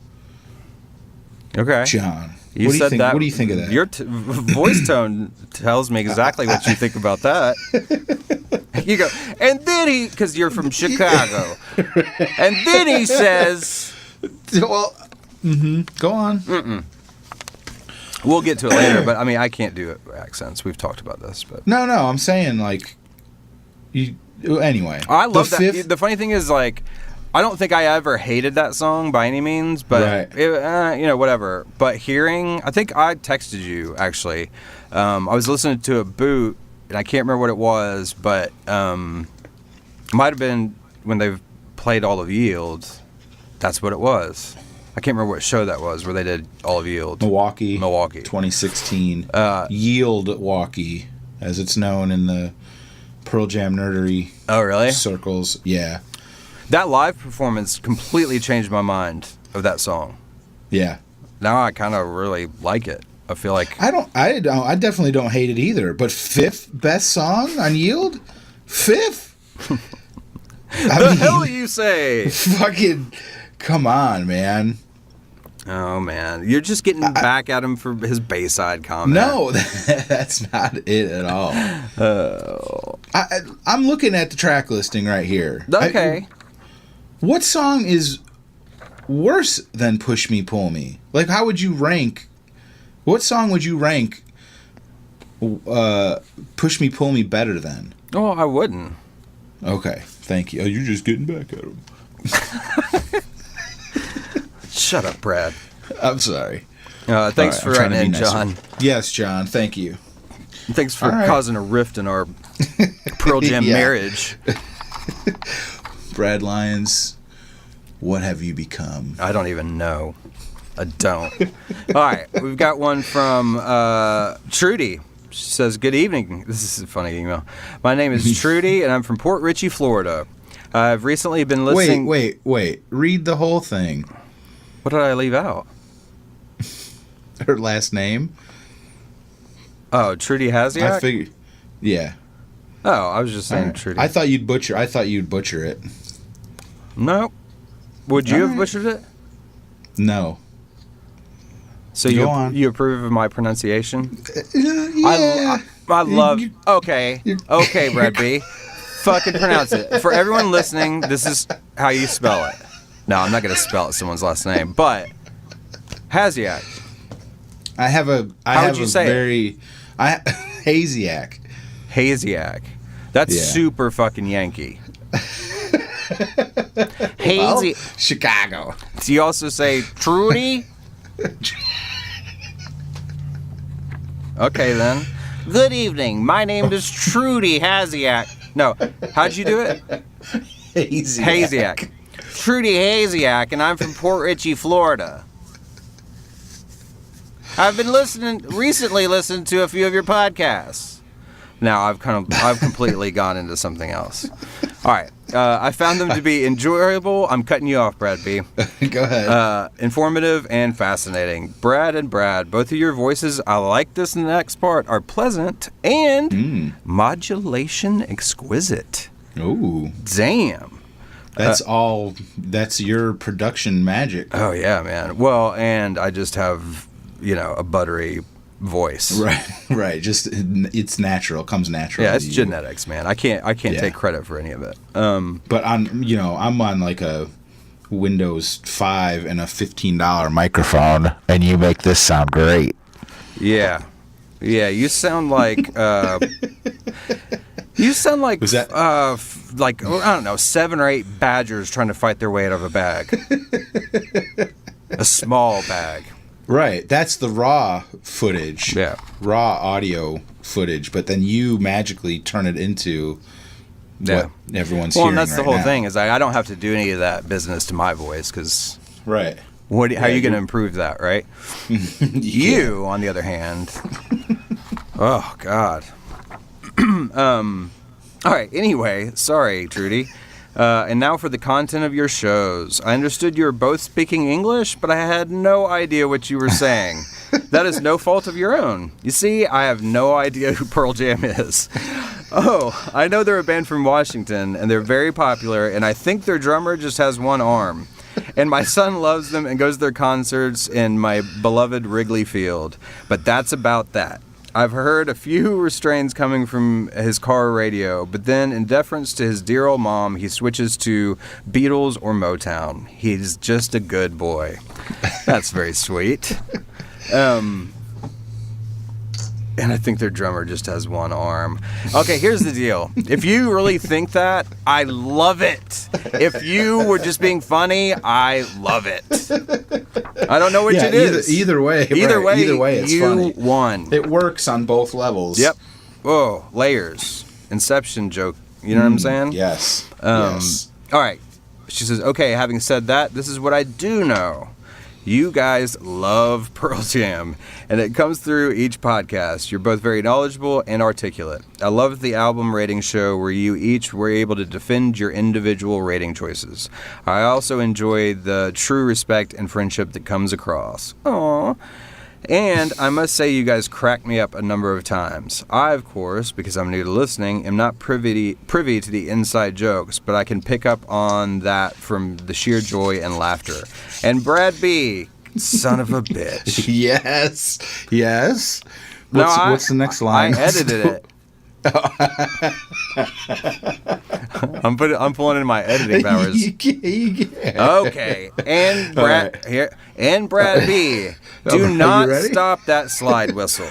Okay. John. You what do you said think? that. What do you think of that? Your voice tone tells me exactly what you think about that. You go, and then he, because you're from Chicago, and then he says, well, go on. We'll get to it later, but I mean, I can't do accents. We've talked about this, but no, I'm saying like, anyway. I love that. The funny thing is, like, I don't think I ever hated that song by any means, but whatever. But hearing, I think I texted you actually. I was listening to a boot, and I can't remember what it was, but it might have been when they've played All of Yield. That's what it was. I can't remember what show that was where they did All of Yield. Milwaukee. 2016. Yield Walkie, as it's known in the Pearl Jam nerdery circles. Yeah. That live performance completely changed my mind of that song. Yeah. Now I kind of really like it. I feel like I definitely don't hate it either. But 5th best song on Yield? 5th? The hell you say? Fucking come on, man. Oh man, you're just getting back at him for his Bayside comment. No, that's not it at all. Oh. I'm looking at the track listing right here. Okay. What song is worse than Push Me, Pull Me? Like, how would you rank? What song would you rank Push Me, Pull Me better than? Oh, I wouldn't. Okay, thank you. Oh, you're just getting back at him. Shut up, Brad. I'm sorry. Thanks for writing in, John. Yes, John, thank you. Thanks for causing a rift in our Pearl Jam marriage. Brad Lyons, what have you become? I don't even know. I don't. All right, we've got one from Trudy. She says, good evening. This is a funny email. My name is Trudy, and I'm from Port Richey, Florida. I've recently been listening... Wait. Read the whole thing. What did I leave out? Her last name? Oh, Trudy Hasiak? I figured... Yeah. Oh, I was just saying Trudy. I thought you'd butcher it. No. Would you have butchered it? No. So you approve of my pronunciation? Yeah. I love... Okay, Brad B. Fucking pronounce it. For everyone listening, this is how you spell it. No, I'm not going to spell someone's last name, but Hasiak. How would you say it? Hasiak. Hasiak. That's super fucking Yankee. Hazy. Well, Chicago. Do you also say Trudy? Okay, then. Good evening. My name is Trudy Hasiak. No, how'd you do it? Hasiak. Trudy Hasiak, and I'm from Port Richey, Florida. I've been recently listened to a few of your podcasts. Now I've completely gone into something else. All right. I found them to be enjoyable. I'm cutting you off, Brad B. Go ahead. Informative and fascinating. Brad and Brad, both of your voices, I like this next part, are pleasant and modulation exquisite. Ooh. Damn. That's your production magic. Oh, yeah, man. Well, and I just have, a buttery voice. Right. Just it's natural. It comes natural. Yeah, it's genetics, man. I can't take credit for any of it. But I'm on like a Windows 5 and a $15 microphone, and you make this sound great. Yeah, you sound like Was that I don't know, 7 or 8 badgers trying to fight their way out of a bag. A small bag. Right, that's the raw footage. Yeah. Raw audio footage, but then you magically turn it into what everyone's hearing. Well, and that's right the whole now. thing is I don't have to do any of that business to my voice because Right. how are you going to improve that, right? You, on the other hand, oh God. All right. Anyway, sorry, Trudy. And now for the content of your shows. I understood you were both speaking English, but I had no idea what you were saying. That is no fault of your own. You see, I have no idea who Pearl Jam is. Oh, I know they're a band from Washington, and they're very popular, and I think their drummer just has one arm. And my son loves them and goes to their concerts in my beloved Wrigley Field. But that's about that. I've heard a few restraints coming from his car radio, but then in deference to his dear old mom, he switches to Beatles or Motown. He's just a good boy. That's very sweet. And I think their drummer just has one arm. Okay, here's the deal. If you really think that, I love it. If you were just being funny, I love it. I don't know which it is. Either way, it's you funny. won. It works on both levels. Yep. Oh, layers. Inception joke. You know what I'm saying? Yes. Yes. All right. She says, okay, having said that, this is what I do know. You guys love Pearl Jam, and it comes through each podcast. You're both very knowledgeable and articulate. I loved the album rating show where you each were able to defend your individual rating choices. I also enjoy the true respect and friendship that comes across. Aww. And I must say you guys cracked me up a number of times. I, of course, because I'm new to listening, am not privy to the inside jokes, but I can pick up on that from the sheer joy and laughter. And Brad B., son of a bitch. Yes. What's the next line? I edited it. I'm pulling in my editing powers. Okay, and Brad right. here and Brad B. Do not stop that slide whistle.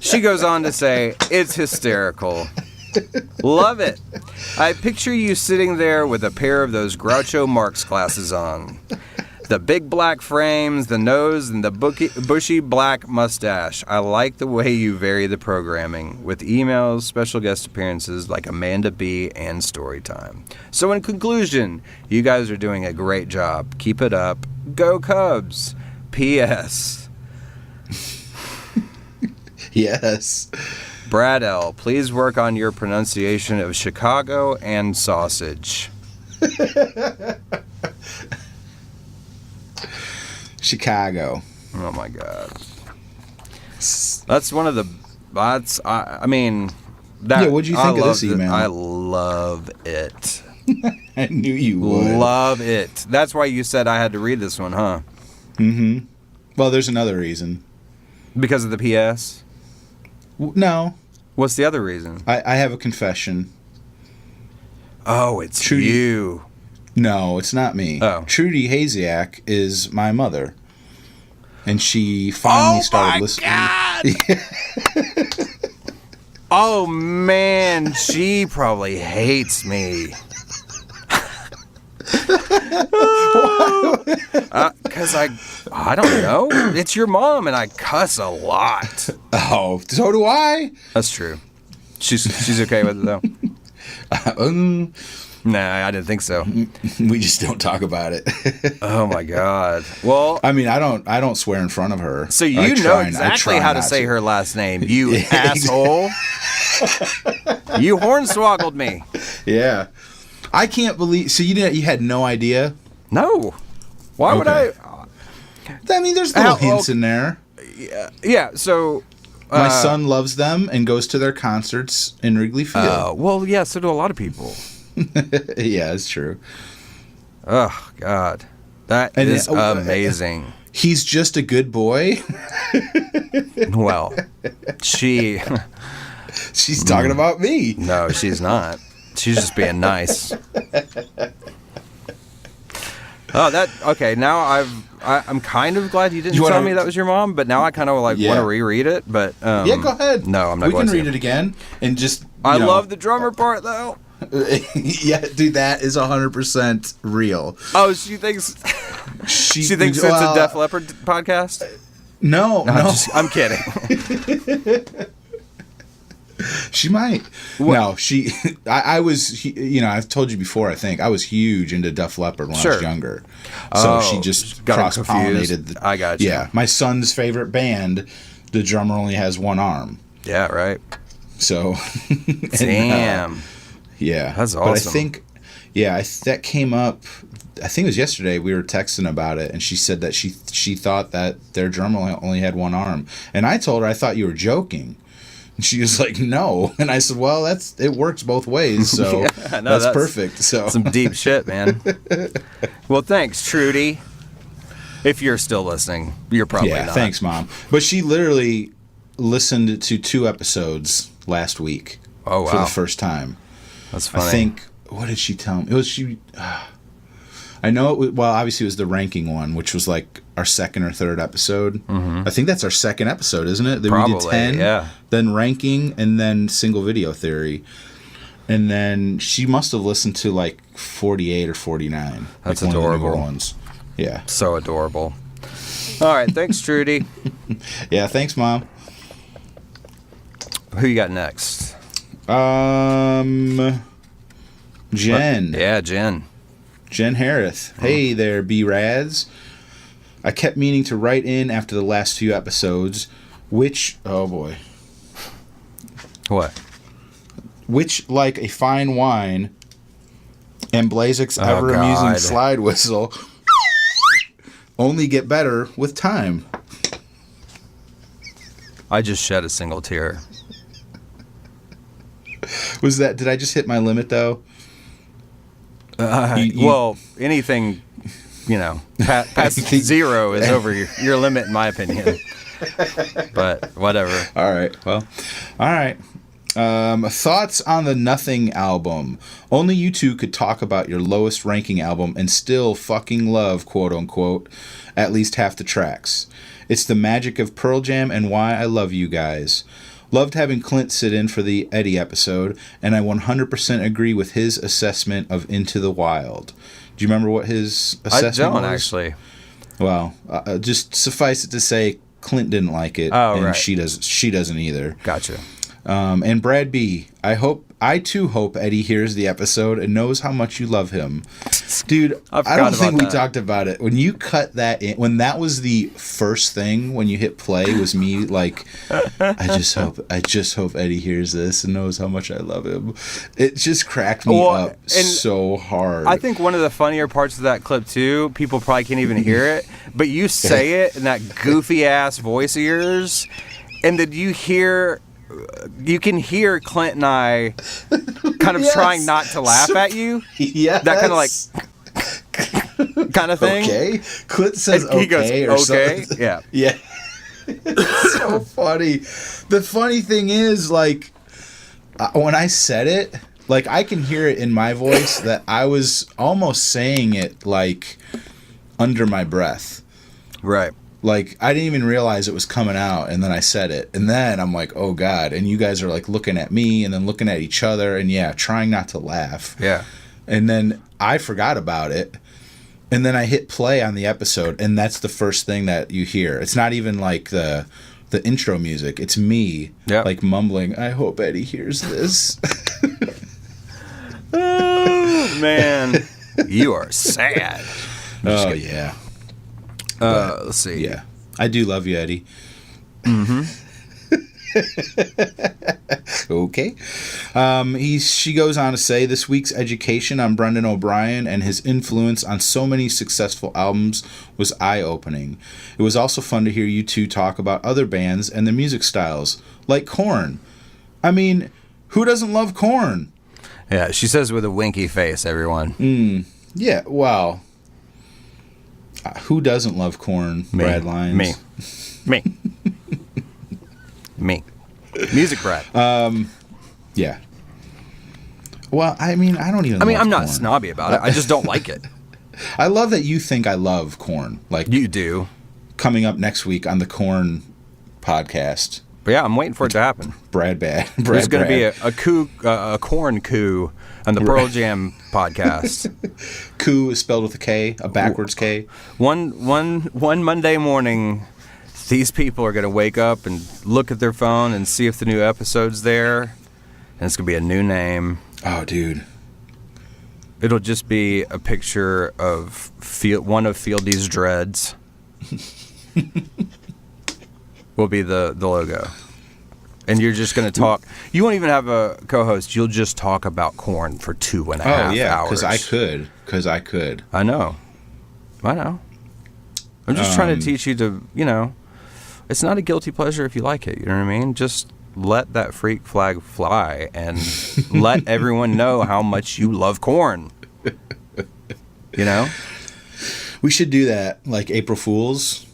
She goes on to say, it's hysterical. Love it. I picture you sitting there with a pair of those Groucho Marx glasses on. The big black frames, the nose, and the bushy black mustache. I like the way you vary the programming with emails, special guest appearances like Amanda B. and Storytime. So in conclusion, you guys are doing a great job. Keep it up. Go Cubs. P.S. Yes. Brad L., please work on your pronunciation of Chicago and sausage. Chicago. Oh my God. That's one of the. I mean. That, yeah, what'd you think of this email? I love it. I knew you would. Love it. That's why you said I had to read this one, huh? Mm-hmm. Well, there's another reason. Because of the PS? No. What's the other reason? I have a confession. Oh, it's Trudy. you. No, it's not me. Oh. Trudy Haziak is my mother. And she finally started listening. Oh, my God! Oh, man. She probably hates me. Because I don't know. It's your mom, and I cuss a lot. Oh, so do I. That's true. She's okay with it, though. Nah, I didn't think so. We just don't talk about it. Oh my God. Well, I mean, I don't swear in front of her. so you know exactly how to say her last name, you asshole. You hornswoggled me. Yeah. I can't believe. So you had no idea? No. Why would I? I mean, there's little hints in there. Yeah. So my son loves them and goes to their concerts in Wrigley Field. Well, yeah. So do a lot of people. Yeah, it's true. Oh God, that is amazing. He's just a good boy. Well, she's talking about me. No, she's not. She's just being nice. Okay. Now I'm kind of glad you didn't tell me that was your mom, but now I kind of want to reread it. But yeah, go ahead. No, I'm not. We can read it again and just. I love the drummer part though. Yeah, dude, that is 100% real. Oh, she thinks it's a Def Leppard podcast? No. I'm kidding. She might. What? No, I was, I've told you before, I think, I was huge into Def Leppard when I was younger. So she just cross-pollinated. I got you. Yeah, my son's favorite band, the drummer only has one arm. Yeah, right. So. Damn. Yeah. That's awesome. But I think, that came up, I think it was yesterday, we were texting about it, and she said that she thought that their drummer only had one arm. And I told her, I thought you were joking. And she was like, no. And I said, well, it works both ways, so that's perfect. So some deep shit, man. Well, thanks, Trudy. If you're still listening, you're probably not. Thanks, Mom. But she literally listened to 2 episodes last week. Oh, wow. For the first time. That's funny. I think, what did she tell me? I know obviously it was the ranking one, which was like our second or third episode. Mm-hmm. I think that's our second episode, isn't it? Then probably, we did 10, yeah. Then ranking, and then single video theory. And then she must have listened to like 48 or 49. That's like adorable. One of the newer ones. Yeah. So adorable. All right, thanks, Trudy. Yeah, thanks, Mom. Who you got next? Jen. Yeah, Jen. Jen Harris. Hey there, B-Rads. I kept meaning to write in after the last few episodes, oh boy. What? Which, like a fine wine and Blazek's ever-amusing slide whistle, only get better with time. I just shed a single tear. Did I just hit my limit, though? Well, anything, past 0 is over your limit, in my opinion. But whatever. All right. Well, all right. Thoughts on the Nothing album. Only you two could talk about your lowest ranking album and still fucking love, quote unquote, at least half the tracks. It's the magic of Pearl Jam and why I love you guys. Loved having Clint sit in for the Eddie episode, and I 100% agree with his assessment of Into the Wild. Do you remember what his assessment was? I don't, actually. Well, just suffice it to say, Clint didn't like it, and right. She doesn't either. Gotcha. And Brad B., I too hope Eddie hears the episode and knows how much you love him. Dude, I don't think we talked about it. When you cut that in, when that was the first thing when you hit play, was me like, I just hope Eddie hears this and knows how much I love him. It just cracked me up so hard. I think one of the funnier parts of that clip too, people probably can't even hear it, but you say it in that goofy ass voice of yours, and then you can hear Clint and I kind of trying not to laugh at you. Yeah. That kind of like kind of thing. Okay. Clint says and he okay goes, or okay. something. Yeah. Yeah. It's so funny. The funny thing is, like, when I said it, like, I can hear it in my voice that I was almost saying it, like, under my breath. Right. Like, I didn't even realize it was coming out, and then I said it. And then I'm like, oh, God. And you guys are, like, looking at me and then looking at each other and, yeah, trying not to laugh. Yeah. And then I forgot about it. And then I hit play on the episode, and that's the first thing that you hear. It's not even, like, the intro music. It's me, like, mumbling, I hope Eddie hears this. Oh, man. You are sad. Oh, yeah. Let's see. Yeah. I do love you, Eddie. Mm-hmm. Okay. She goes on to say, this week's education on Brendan O'Brien and his influence on so many successful albums was eye-opening. It was also fun to hear you two talk about other bands and their music styles, like Korn. I mean, who doesn't love Korn? Yeah, she says with a winky face, everyone. Yeah, well, who doesn't love Korn, Brad Lyons? Me. Me. Music Brad. Yeah. Well, I mean, I don't even. I mean, love I'm not Korn. snobby about it. I just don't like it. I love that you think I love Korn. Like You do. coming up next week on the Korn podcast. But yeah, I'm waiting for it to happen. Brad. There's going to be a coup, a Korn coup on the Pearl Jam podcast. Coup is spelled with a K, a backwards K. One Monday morning, these people are going to wake up and look at their phone and see if the new episode's there. And it's going to be a new name. Oh, dude. It'll just be a picture of one of Fieldy's dreads. Will be the logo. And you're just going to talk. You won't even have a co-host. You'll just talk about Korn for 2.5 hours. Oh, yeah, because I could. I know. I'm just trying to teach you to, it's not a guilty pleasure if you like it. You know what I mean? Just let that freak flag fly and let everyone know how much you love Korn. We should do that, like April Fools.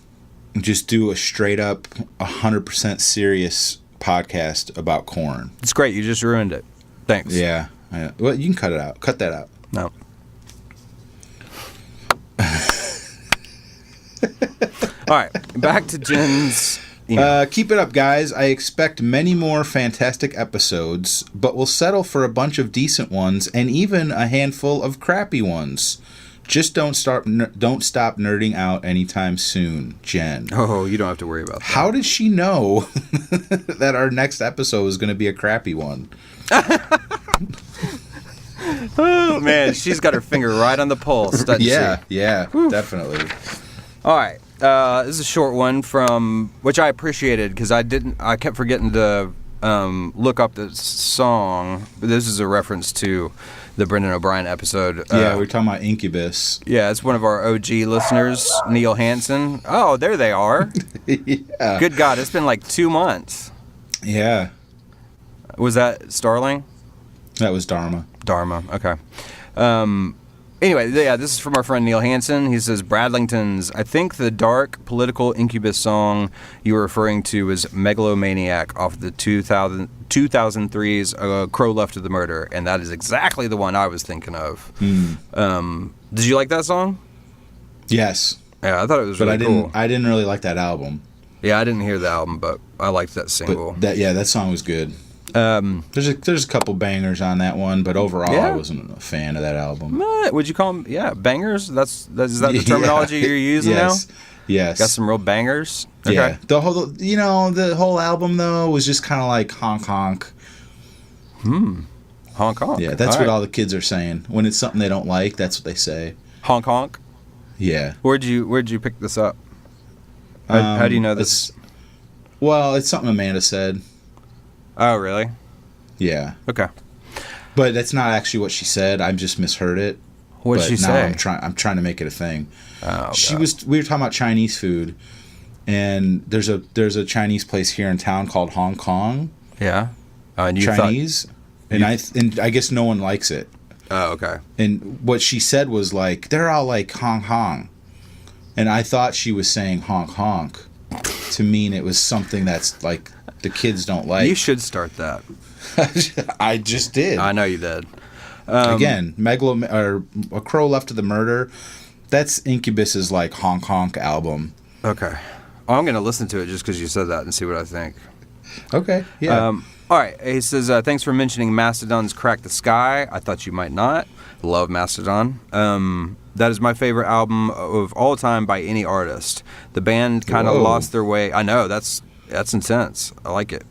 Just do a straight up 100% serious podcast about Korn. It's great. You just ruined it. Thanks. Yeah. Well, you can cut it out. Cut that out. No. All right. Back to Jen's email. Keep it up, guys. I expect many more fantastic episodes, but we'll settle for a bunch of decent ones and even a handful of crappy ones. Just don't stop nerding out anytime soon, Jen. Oh, you don't have to worry about that. How did she know that our next episode was going to be a crappy one? Oh, man. She's got her finger right on the pulse, doesn't she? Yeah, definitely. All right. This is a short one from, which I appreciated because I kept forgetting to look up the song. This is a reference to the Brendan O'Brien episode. Yeah, we're talking about Incubus. Yeah, it's one of our OG listeners, Neil Hansen. Oh, there they are. Yeah. Good God, it's been like 2 months. Yeah. Was that Starling? That was Dharma. Okay. Anyway, yeah, this is from our friend Neil Hansen. He says, Bradlingtons, I think the dark political Incubus song you were referring to is Megalomaniac off the 2003's Crow Left of the Murder, and that is exactly the one I was thinking of. Did you like that song? Yes. Yeah, I thought it was really cool. I didn't really like that album. Yeah, I didn't hear the album, but I liked that single. But that song was good. There's a couple bangers on that one, but overall I wasn't a fan of that album. Would you call them bangers? Is that the terminology you're using now? Yes. Got some real bangers. Okay. Yeah. The whole album though was just kind of like honk honk. Honk honk. Yeah, that's what all the kids are saying when it's something they don't like. That's what they say. Honk honk. Yeah. Where'd you pick this up? How do you know this? Well, it's something Amanda said. Oh, really? Yeah. Okay. But that's not actually what she said. I just misheard it. What did she say? I'm trying to make it a thing. Oh, We were talking about Chinese food, and there's a Chinese place here in town called Hong Kong. Yeah. And you Chinese, and I guess no one likes it. Oh, okay. And what she said was like they're all like honk honk, and I thought she was saying honk honk to mean it was something that's like the kids don't like. You should start that. I just did. I know you did. Again, A Crow Left of the Murder. That's Incubus's like honk honk album. Okay. Oh, I'm gonna listen to it just because you said that and see what I think. Okay. Yeah. All right. He says, thanks for mentioning Mastodon's Crack the Sky. I thought you might not. Love Mastodon. That is my favorite album of all time by any artist. The band kind of lost their way. I know, that's intense. I like it.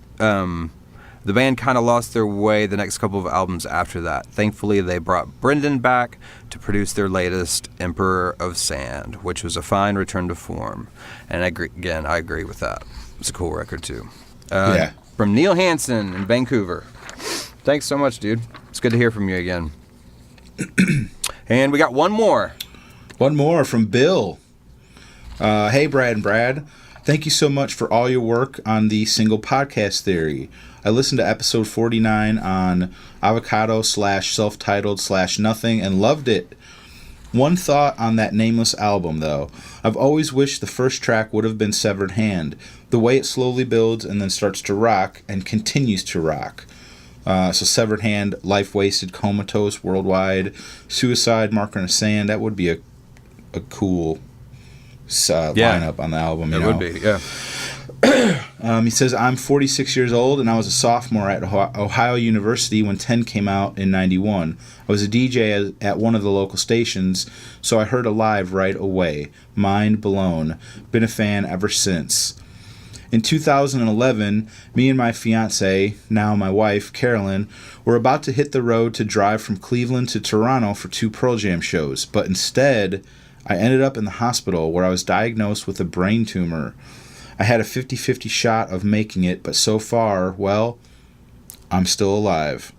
The band kind of lost their way the next couple of albums after that. Thankfully, they brought Brendan back to produce their latest, Emperor of Sand, which was a fine return to form. And I agree with that. It's a cool record, too. From Neil Hansen in Vancouver. Thanks so much, dude. It's good to hear from you again. And we got one more. One more from Bill. Hey, Brad and Brad. Thank you so much for all your work on the single podcast theory. I listened to episode 49 on avocado/self-titled/nothing and loved it. One thought on that Nameless album, though. I've always wished the first track would have been Severed Hand. The way it slowly builds and then starts to rock and continues to rock. So Severed Hand, Life Wasted, Comatose, Worldwide, Suicide, Marker in the Sand. That would be a cool lineup on the album. It would be, yeah. He says, I'm 46 years old, and I was a sophomore at Ohio University when 10 came out in 91. I was a DJ at one of the local stations, so I heard it live right away. Mind blown. Been a fan ever since. In 2011, me and my fiancée, now my wife, Carolyn, were about to hit the road to drive from Cleveland to Toronto for 2 Pearl Jam shows, but instead, I ended up in the hospital where I was diagnosed with a brain tumor. I had a 50-50 shot of making it, but so far, well, I'm still alive.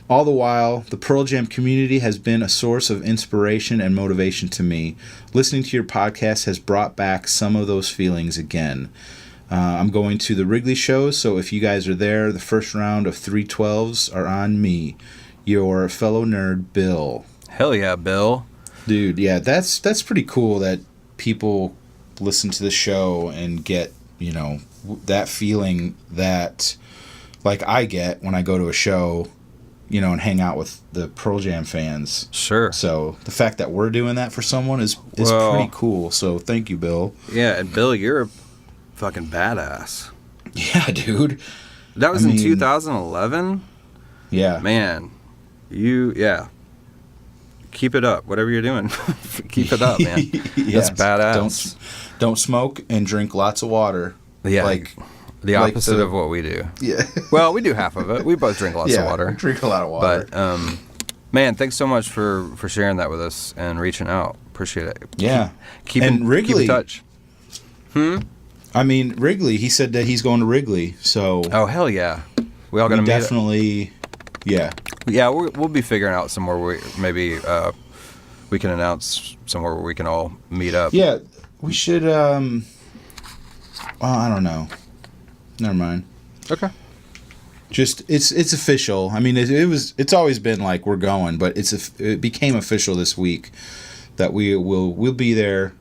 All the while, the Pearl Jam community has been a source of inspiration and motivation to me. Listening to your podcast has brought back some of those feelings again. I'm going to the Wrigley shows, so if you guys are there, the first round of 312s are on me. Your fellow nerd, Bill. Hell yeah, Bill. Dude, yeah, that's pretty cool that people listen to the show and get, that feeling that, like, I get when I go to a show, and hang out with the Pearl Jam fans. Sure. So the fact that we're doing that for someone is pretty cool. So thank you, Bill. Yeah, and Bill, you're a fucking badass. Yeah, dude. That was in 2011? Yeah. Man, keep it up. Whatever you're doing, keep it up, man. That's badass. Don't smoke and drink lots of water. Yeah, like the opposite of what we do. Yeah. Well, we do half of it. We both drink lots of water. We drink a lot of water. But man, thanks so much for sharing that with us and reaching out. Appreciate it. Yeah. Keep in touch. I mean, Wrigley. He said that he's going to Wrigley. So. Oh hell yeah! We all gonna meet. Definitely. Yeah. Yeah, we'll be figuring out somewhere where maybe we can announce somewhere where we can all meet up. Yeah, we should. Well, I don't know. Never mind. Okay. Just it's official. I mean, it's always been like we're going, but it became official this week that we'll be there.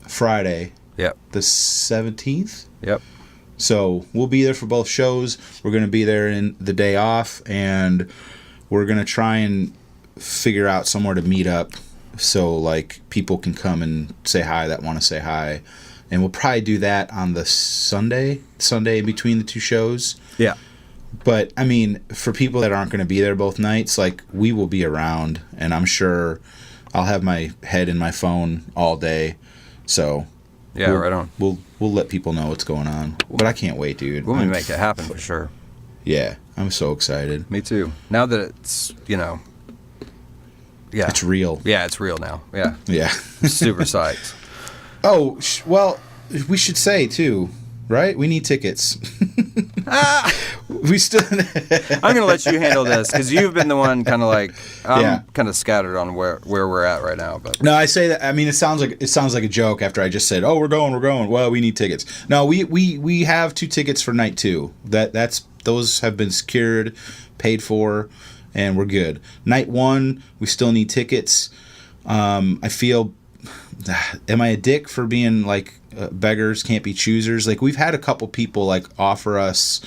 Friday. Yep. The 17th. Yep. So we'll be there for both shows. We're going to be there in the day off, and we're going to try and figure out somewhere to meet up so like people can come and say hi that want to say hi. And we'll probably do that on the Sunday in between the 2 shows. Yeah. But I mean, for people that aren't going to be there both nights, like we will be around, and I'm sure I'll have my head in my phone all day. So yeah, right on. We'll let people know what's going on. But I can't wait, dude. We'll make it happen for sure. Yeah, I'm so excited. Me too. Now that it's, yeah. It's real. Yeah, it's real now. Yeah. Yeah. Super psyched. Oh, well, we should say, too, right? We need tickets. We still... I'm going to let you handle this, because you've been the one kind of like... I'm kind of scattered on where we're at right now. But no, I say that... I mean, it sounds like a joke after I just said, oh, we're going. Well, we need tickets. No, we have 2 tickets for night 2. Those have been secured, paid for, and we're good. Night 1, we still need tickets. I feel... Am I a dick for being like beggars can't be choosers? Like we've had a couple people like offer us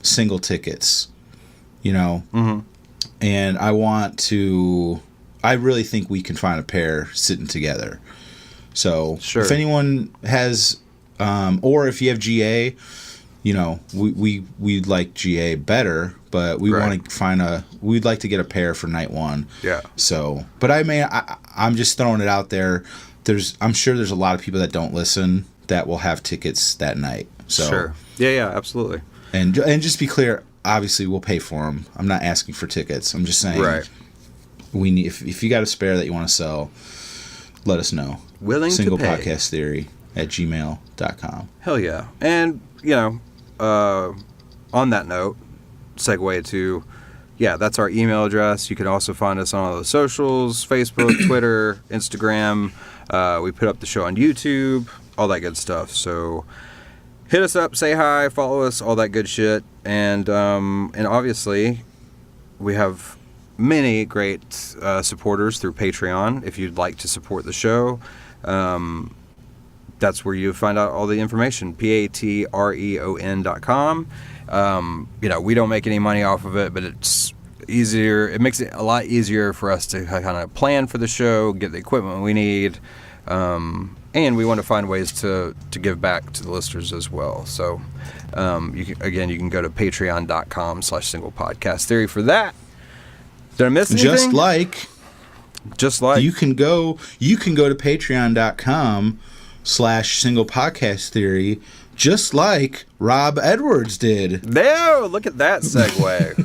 single tickets, Mm-hmm. And I really think we can find a pair sitting together. So sure. If anyone has, or if you have GA, we'd like GA better, but we want to we'd like to get a pair for night 1. Yeah. So, but I'm just throwing it out there. I'm sure there's a lot of people that don't listen that will have tickets that night. So Sure. Yeah, absolutely. and just be clear, obviously we'll pay for them. I'm not asking for tickets. I'm just saying, Right. we need, if you got a spare that you want to sell, let us know. Willing to pay. singlepodcasttheory@gmail.com. Hell yeah. And, on that note, segue to, that's our email address. You can also find us on all the socials, Facebook, Twitter, Instagram. We put up the show on YouTube, all that good stuff. So hit us up, say hi, follow us, all that good shit. And obviously, we have many great supporters through Patreon. If you'd like to support the show, that's where you find out all the information. patreon.com. We don't make any money off of it, but it's easier. It makes it a lot easier for us to kind of plan for the show, get the equipment we need, and we want to find ways to give back to the listeners as well. So, you can go to patreon.com/singlepodcasttheory for that. Did I miss anything? Just like you can go to patreon.com/singlepodcasttheory, just like Rob Edwards did. There, look at that segue.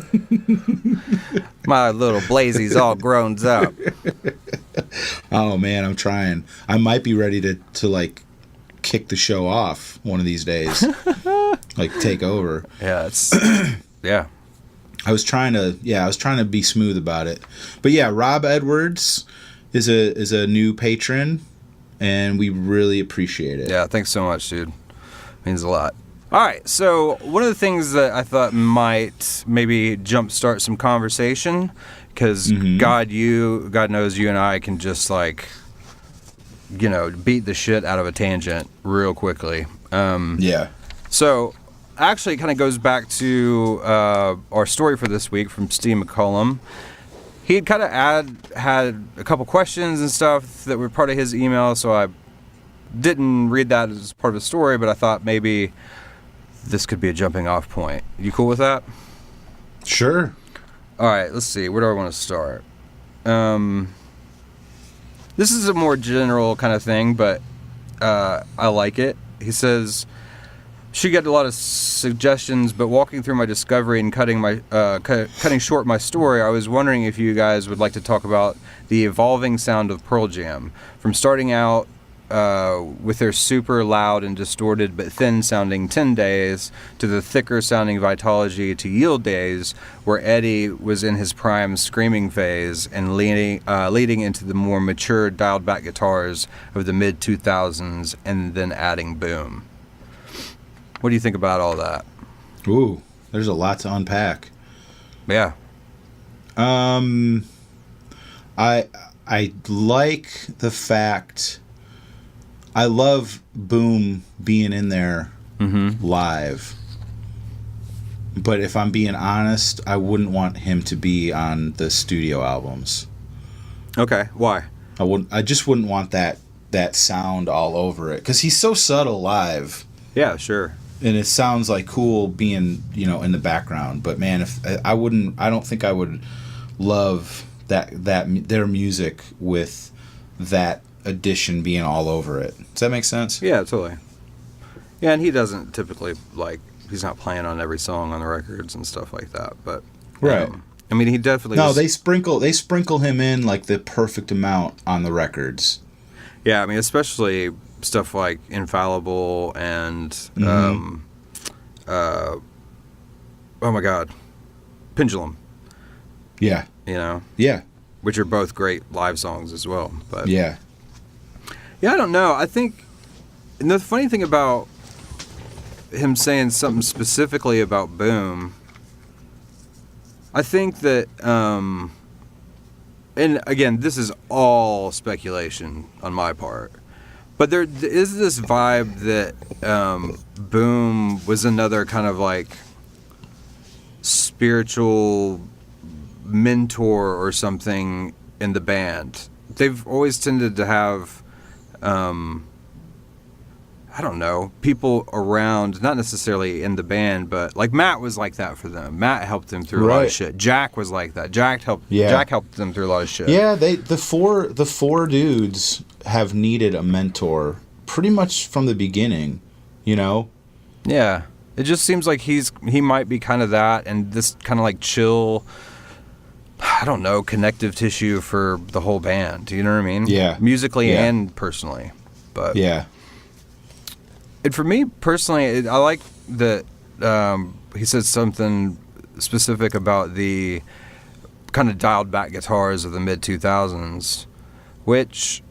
My little Blazy's all grown up. Oh man, I'm trying. I might be ready to like kick the show off one of these days. Like take over. Yeah, it's yeah. I was trying to be smooth about it. But yeah, Rob Edwards is a new patron, and we really appreciate it. Yeah, thanks so much, dude. Means a lot. All right, so one of the things that I thought might maybe jumpstart some conversation, because God knows you and I can just beat the shit out of a tangent real quickly. Yeah. So actually, it kind of goes back to our story for this week from Steve McCallum. He had kind of had a couple questions and stuff that were part of his email, so I didn't read that as part of the story, but I thought maybe this could be a jumping off point. You cool with that? Sure. All right, let's see. Where do I want to start? This is a more general kind of thing, but I like it. He says, she got a lot of suggestions, but walking through my discovery and cutting short my story, I was wondering if you guys would like to talk about the evolving sound of Pearl Jam, from starting out with their super loud and distorted but thin sounding 10 Days to the thicker sounding Vitology to Yield Days, where Eddie was in his prime screaming phase and leading into the more mature dialed back guitars of the mid 2000s, and then adding boom. What do you think about all that? Ooh, there's a lot to unpack. Yeah. I like the fact, I love Boom being in there live. But if I'm being honest, I wouldn't want him to be on the studio albums. Okay, why? I just wouldn't want that sound all over it, because he's so subtle live. Yeah, sure. And it sounds like cool being, in the background. But man, if I don't think I would love that their music with that addition being all over it. Does that make sense? Yeah, totally. Yeah, and he doesn't typically he's not playing on every song on the records and stuff like that. But right. I mean, he definitely. No, they sprinkle him in like the perfect amount on the records. Yeah, I mean, especially stuff like Infallible and oh my God, Pendulum. Yeah. Yeah. Which are both great live songs as well. But yeah, I don't know. I think, and the funny thing about him saying something specifically about Boom, I think that, and again, this is all speculation on my part, but there is this vibe that Boom was another kind of like spiritual mentor or something in the band. They've always tended to have, I don't know, people around, not necessarily in the band, but like Matt was like that for them. Matt helped them through a lot of shit. Jack was like that. Jack helped them through a lot of shit. Yeah, the four dudes have needed a mentor pretty much from the beginning, Yeah. It just seems like he might be kind of that, and this kind of like chill, I don't know, connective tissue for the whole band. Do you know what I mean? Yeah. Musically and personally. But Yeah. And for me personally, I like that he said something specific about the kind of dialed back guitars of the mid 2000s, which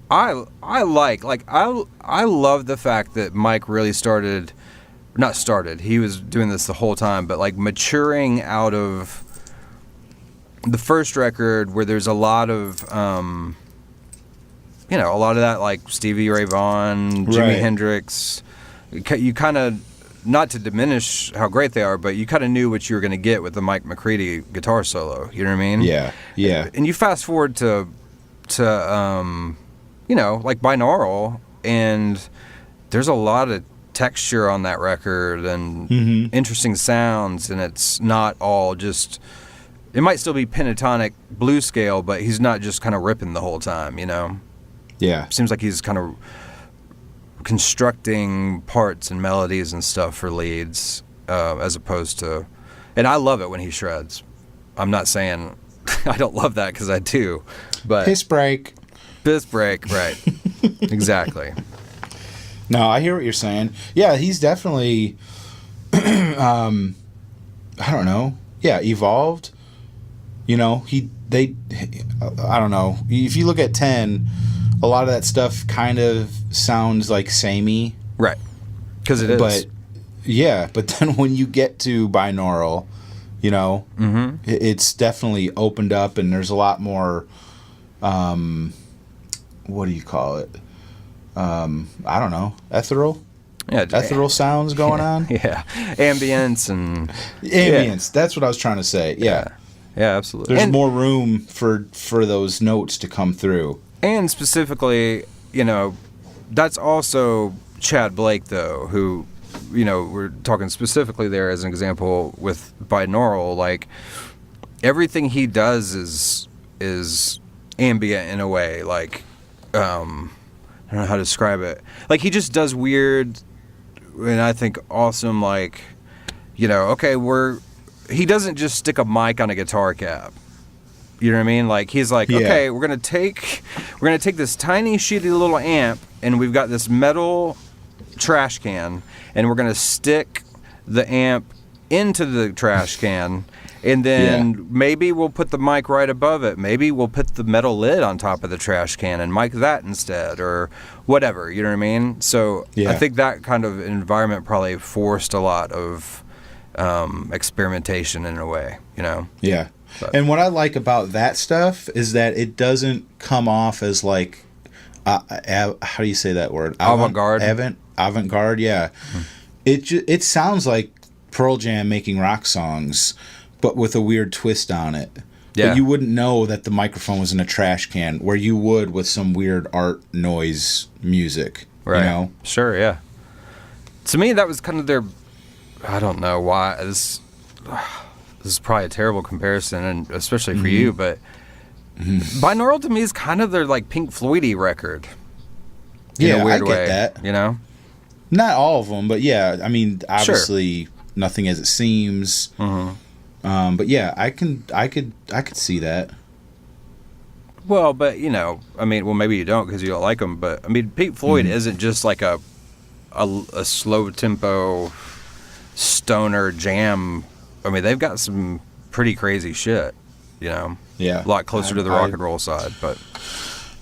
I like. Like I love the fact that Mike really he was doing this the whole time, but like maturing out of the first record where there's a lot of a lot of that, like Stevie Ray Vaughan, Jimi Hendrix. You kind of, not to diminish how great they are, but you kind of knew what you were going to get with the Mike McCready guitar solo. You know what I mean? Yeah, yeah. And you fast forward to like Binaural, and there's a lot of texture on that record and interesting sounds, and it's not all just. It might still be pentatonic blues scale, but he's not just kind of ripping the whole time, you know? Yeah. Seems like he's kind of constructing parts and melodies and stuff for leads, as opposed to... And I love it when he shreds. I'm not saying I don't love that, because I do. But Piss break. Piss break, right. Exactly. No, I hear what you're saying. Yeah, he's definitely... I don't know. Yeah, evolved. You know, I don't know. If you look at 10... a lot of that stuff kind of sounds like samey. Right. Because it is. But, yeah, but then when you get to binaural, you know, it's definitely opened up, and there's a lot more, what do you call it? I don't know. Ethereal? Yeah. Ethereal sounds going on? Yeah. Ambience and... Ambience. That's what I was trying to say. Yeah. Yeah, absolutely. There's more room for those notes to come through. And specifically, you know, that's also Chad Blake, though, who, you know, we're talking specifically there as an example with binaural. Like, everything he does is ambient in a way. Like, I don't know how to describe it. Like, he just does weird, and I think awesome, like, you know, okay, he doesn't just stick a mic on a guitar cab. You know what I mean? Like, he's like, okay, we're gonna take this tiny shitty little amp, and we've got this metal trash can, and we're gonna stick the amp into the trash can, and then maybe we'll put the mic right above it. Maybe we'll put the metal lid on top of the trash can and mic that instead, or whatever. You know what I mean? So I think that kind of environment probably forced a lot of experimentation in a way. You know? Yeah. But. And what I like about that stuff is that it doesn't come off as like, how do you say that word? Avant-garde. Avant-garde, yeah. It sounds like Pearl Jam making rock songs, but with a weird twist on it. Yeah. But you wouldn't know that the microphone was in a trash can, where you would with some weird art noise music. Right. You know? Sure, yeah. To me, that was kind of their... I don't know why... This is probably a terrible comparison, and especially for you, but binaural to me is kind of their like Pink Floyd-y record. In a weird way, that. You know? Not all of them, but yeah, I mean, obviously nothing as it seems. But yeah, I could see that. Well, but you know, I mean, well, maybe you don't because you don't like them, but I mean, Pink Floyd isn't just like a slow tempo stoner jam. I mean, they've got some pretty crazy shit, you know. Yeah, a lot closer to the rock and roll side, but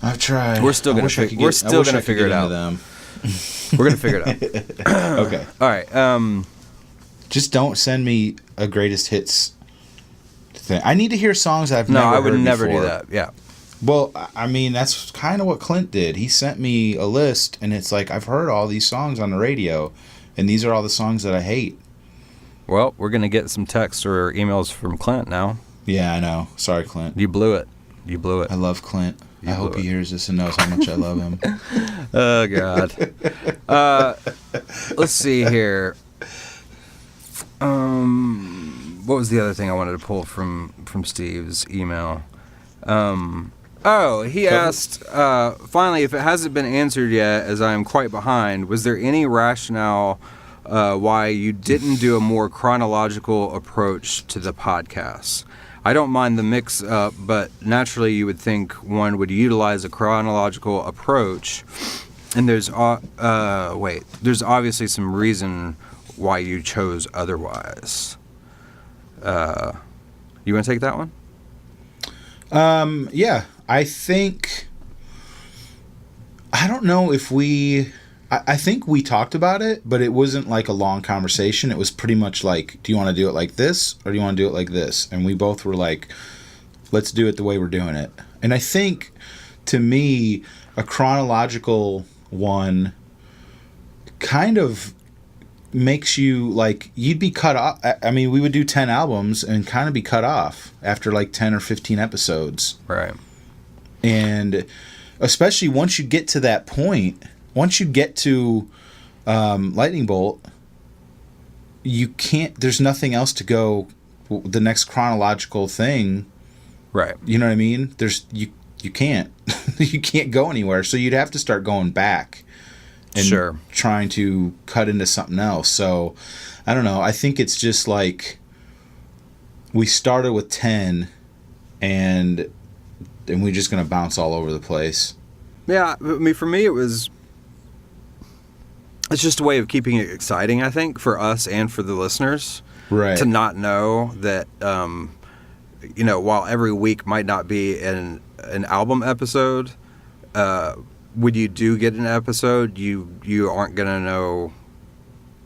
I've tried. We're still gonna figure it out. We're gonna figure it out. Okay. All right. Just don't send me a greatest hits thing. I need to hear songs I've never heard before. No, I would never do that. Yeah. Well, I mean, that's kind of what Clint did. He sent me a list, and it's like, I've heard all these songs on the radio, and these are all the songs that I hate. Well, we're going to get some texts or emails from Clint now. Yeah, I know. Sorry, Clint. You blew it. I love Clint. I hope he hears this and knows how much I love him. Oh, God. Let's see here. What was the other thing I wanted to pull from Steve's email? Oh, he asked, finally, if it hasn't been answered yet, as I am quite behind, was there any rationale why you didn't do a more chronological approach to the podcast? I don't mind the mix-up, but naturally you would think one would utilize a chronological approach, and there's obviously some reason why you chose otherwise. You want to take that one? Yeah, I think, I don't know if I think we talked about it, but it wasn't like a long conversation. It was pretty much like, do you want to do it like this or do you want to do it like this? And we both were like, let's do it the way we're doing it. And I think, to me, a chronological one kind of makes you, like, you'd be cut off. I mean, we would do 10 albums and kind of be cut off after like 10 or 15 episodes. Right. And especially once you get to that point, once you get to Lightning Bolt, you can't, there's nothing else to go, the next chronological thing. Right. You know what I mean? You can't. You can't go anywhere. So you'd have to start going back and trying to cut into something else. So I don't know. I think it's just like we started with 10 and we're just going to bounce all over the place. Yeah, I mean, for me, it's just a way of keeping it exciting, I think, for us and for the listeners. Right. To not know that, while every week might not be an album episode, when you do get an episode, you aren't going to know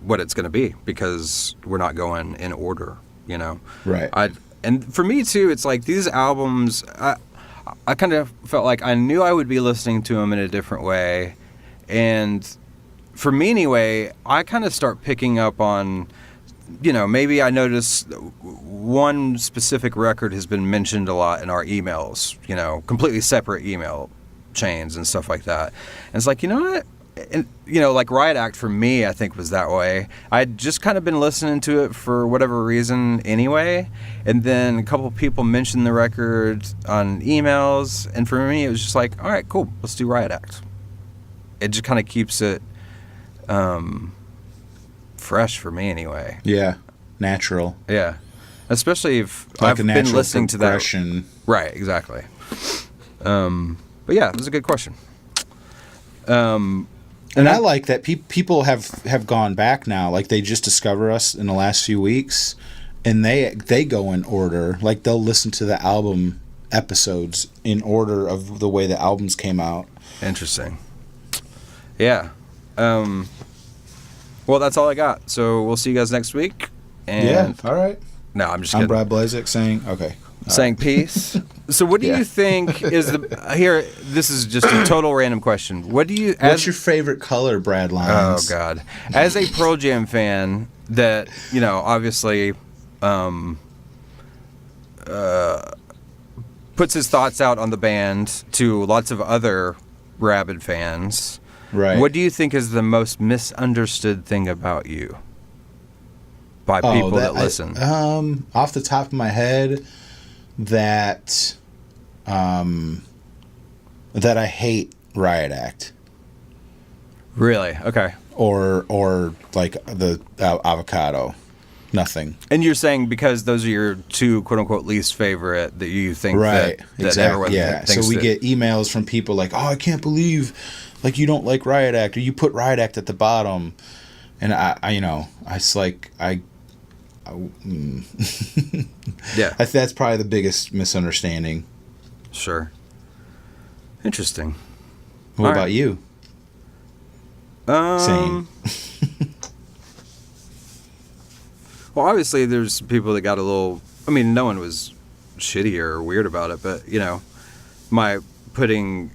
what it's going to be because we're not going in order, you know? Right. And for me, too, it's like these albums, I kind of felt like I knew I would be listening to them in a different way. And for me, anyway, I kind of start picking up on, maybe I notice one specific record has been mentioned a lot in our emails, completely separate email chains and stuff like that. And it's like, you know what? And, like Riot Act for me, I think was that way. I'd just kind of been listening to it for whatever reason anyway. And then a couple of people mentioned the record on emails. And for me, it was just like, all right, cool. Let's do Riot Act. It just kind of keeps it fresh for me anyway. Yeah. Natural. Yeah. Especially if like I've been listening to that. Right. Exactly. But yeah, it was a good question. And I like that people have gone back now. Like they just discover us in the last few weeks, and they go in order. Like they'll listen to the album episodes in order of the way the albums came out. Interesting. Yeah. Well, that's all I got. So we'll see you guys next week. And yeah. All right. No, I'm just kidding. I'm Brad Blazek saying okay. Saying peace. So what do you think is here, this is just a total random question. What's your favorite color, Brad Lyons? Oh, God. As a Pearl Jam fan that, obviously puts his thoughts out on the band to lots of other rabid fans, right? What do you think is the most misunderstood thing about you by people that listen? Off the top of my head, that I hate Riot Act. Really? Okay. Or like the Avocado. Nothing. And you're saying because those are your two quote unquote least favorite that you think right. that exactly. everyone thinks. So we get emails from people like, "Oh, I can't believe like you don't like Riot Act or you put Riot Act at the bottom." And yeah, that's probably the biggest misunderstanding. Sure. Interesting. What about you? Same. Well, obviously, there's people that got a little. I mean, no one was shitty or weird about it, but my putting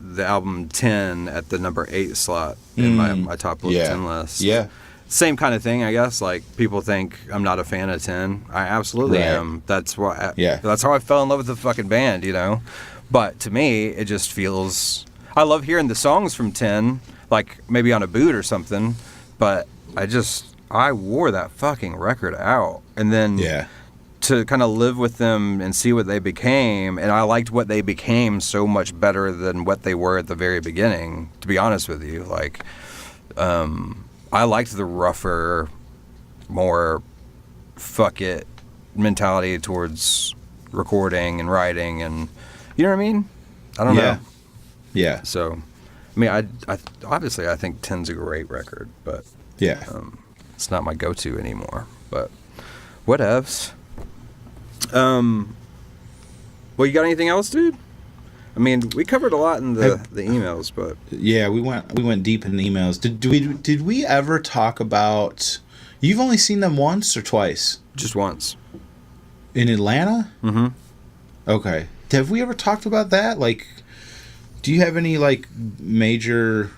the album 10 at the number 8 slot in my top 10 list. Yeah. Same kind of thing, I guess. Like people think I'm not a fan of 10. I absolutely am. That's why. That's how I fell in love with the fucking band, But to me, it just feels. I love hearing the songs from 10, like maybe on a boot or something. But I wore that fucking record out, and then to kind of live with them and see what they became, and I liked what they became so much better than what they were at the very beginning, to be honest with you. Like, I liked the rougher, more fuck it mentality towards recording and writing, and you know what I mean? I don't know. Yeah. So, I mean, I obviously I think 10's a great record, but Yeah. it's not my go-to anymore. But whatevs. Well, you got anything else, dude? I mean, we covered a lot in the emails, but Yeah, we went deep in emails. Did we ever talk about? You've only seen them once or twice just once. in Atlanta? Mm-hmm. Okay. Have we ever talked about that? Like, do you have any like major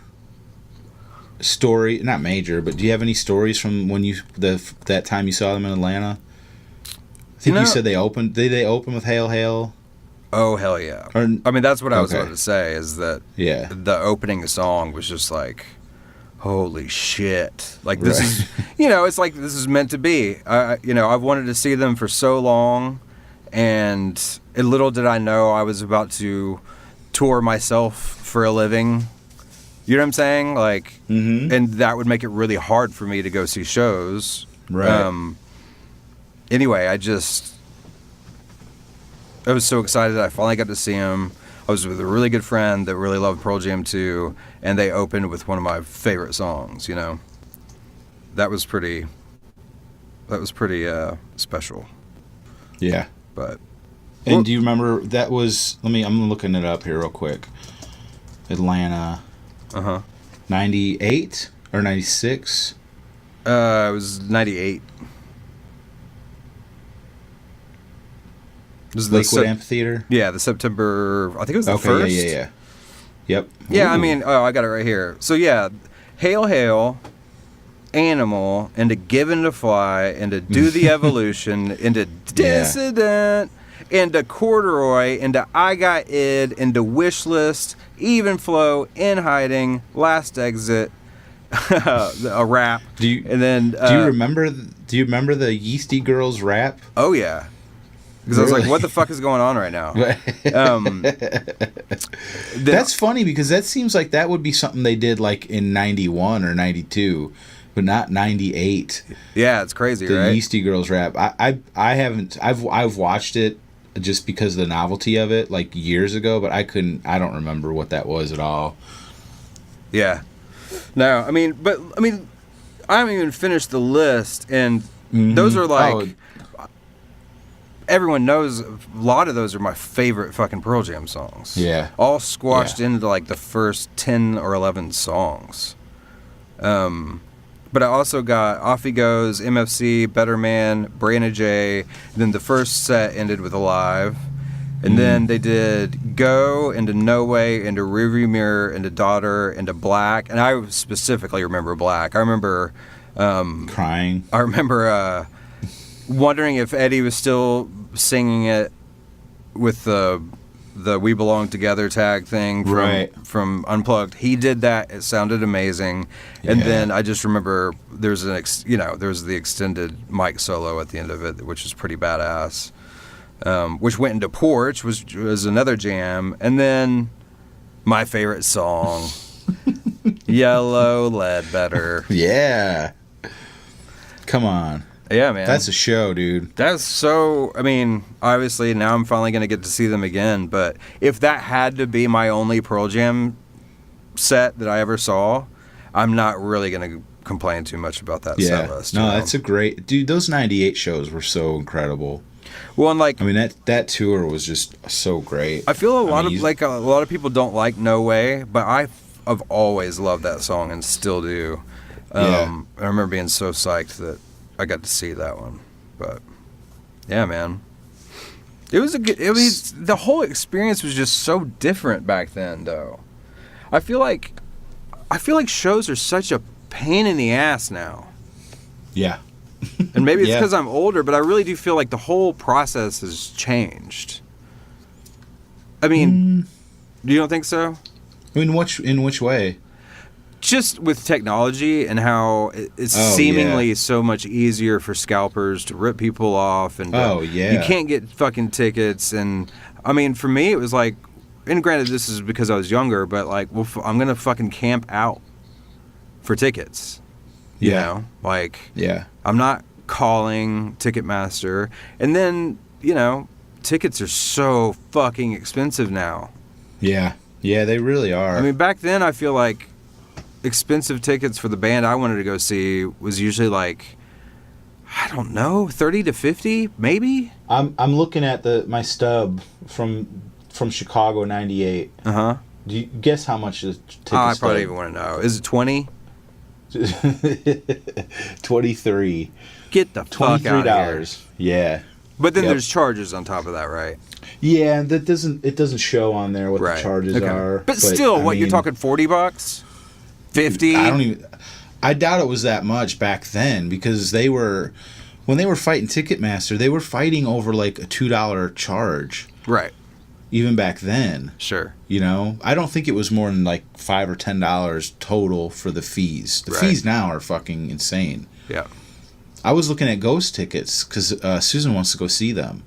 story? Not major, but do you have any stories from when that time you saw them in Atlanta? I think you said they opened. Did they open with "Hail Hail"? Oh, hell yeah. Or, I mean, that's what I was okay. about to say, is that Yeah. the opening song was just like, holy shit. Like, this Right. is, it's like this is meant to be. I've wanted to see them for so long, and little did I know I was about to tour myself for a living. You know what I'm saying? Like, and that would make it really hard for me to go see shows. Right. Anyway, I was so excited I finally got to see him. I was with a really good friend that really loved Pearl Jam too, and they opened with one of my favorite songs, That was pretty special. Yeah. But And do you remember that was? I'm looking it up here real quick. Atlanta. 98 or 96? It was 98. It was Lakewood Amphitheater? Yeah, the September, I think it was the Okay, first. yeah. Yep. Yeah, Ooh. I mean, I got it right here. So yeah, Hail Hail, Animal, into Given to Fly, into Do the Evolution, into Dissident, into Corduroy, into I Got Id, into Wish List, Even Flow, In Hiding, Last Exit, a rap. Do you remember the Yeasty Girls rap? Oh yeah. Because I was like, what the fuck is going on right now? That's funny because that seems like that would be something they did like in 91 or 92, but not 98. Yeah, it's crazy, the right? Yeasty Girls rap. I haven't. I've watched it just because of the novelty of it, like years ago, but I don't remember what that was at all. Yeah. No, I mean, I haven't even finished the list, and those are like, everyone knows a lot of those are my favorite fucking Pearl Jam songs. Yeah. All squashed into like the first 10 or 11 songs. But I also got Off He Goes, MFC, Better Man, Brandon J. Then the first set ended with Alive. And then they did Go, into No Way, into Rearview Mirror, into Daughter, into Black. And I specifically remember Black. I remember Crying. I remember wondering if Eddie was still singing it with the We Belong Together tag thing from Unplugged. He did that. It sounded amazing. And then I just remember there's there was the extended mic solo at the end of it, which was pretty badass. Which went into Porch, was another jam. And then my favorite song, Yellow Ledbetter. Yeah. Come on. Yeah, man. That's a show, dude. That's so, I mean, obviously now I'm finally going to get to see them again, but if that had to be my only Pearl Jam set that I ever saw, I'm not really going to complain too much about that set list. No, that's a great... Dude, those 98 shows were so incredible. Well, and like... I mean, that tour was just so great. I feel a lot of people don't like No Way, but I've always loved that song and still do. I remember being so psyched that I got to see that one, but yeah, man, it was the whole experience was just so different back then, though. I feel like shows are such a pain in the ass now. Yeah, and maybe it's because I'm older, but I really do feel like the whole process has changed. I mean, you don't think so? I mean, in which way? just with technology and how it's seemingly so much easier for scalpers to rip people off, and you can't get fucking tickets. And I mean, for me, it was like, and granted, this is because I was younger, but like, well, I'm gonna fucking camp out for tickets. You know, like, I'm not calling Ticketmaster, and then tickets are so fucking expensive now. Yeah, they really are. I mean, back then, I feel like expensive tickets for the band I wanted to go see was usually like, I don't know, 30 to 50, maybe. I'm looking at my stub from Chicago '98. Do you guess how much the ticket? I probably even want to know. Is it 20? 23. Get the fuck out of here. Yeah. But then there's charges on top of that, right? Yeah, it doesn't show on there what the charges are. But still, you're talking $40? 50? I doubt it was that much back then, because when they were fighting Ticketmaster, they were fighting over like a $2 charge. Right. Even back then. Sure. I don't think it was more than like $5 or $10 total for the fees. The fees now are fucking insane. Yeah. I was looking at Ghost tickets because Susan wants to go see them.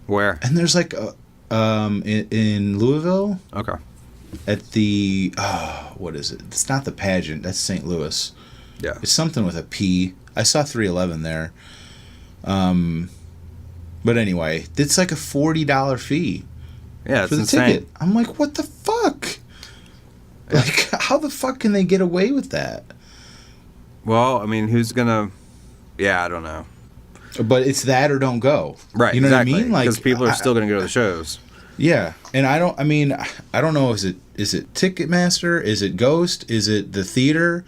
Where? And there's like in Louisville. Okay. At the what is it? It's not the Pageant. That's St. Louis. Yeah. It's something with a P. I saw 311 there. But anyway, it's like a $40 fee. Yeah, it's for the insane. ticket. I'm like, what the fuck? Yeah. Like, how the fuck can they get away with that? Well, I mean, who's gonna? Yeah, I don't know. But it's that or don't go. Right. You know exactly. what I mean? Like, because people are still gonna go to the shows. Yeah, and I don't know. Is it Ticketmaster? Is it Ghost? Is it the theater?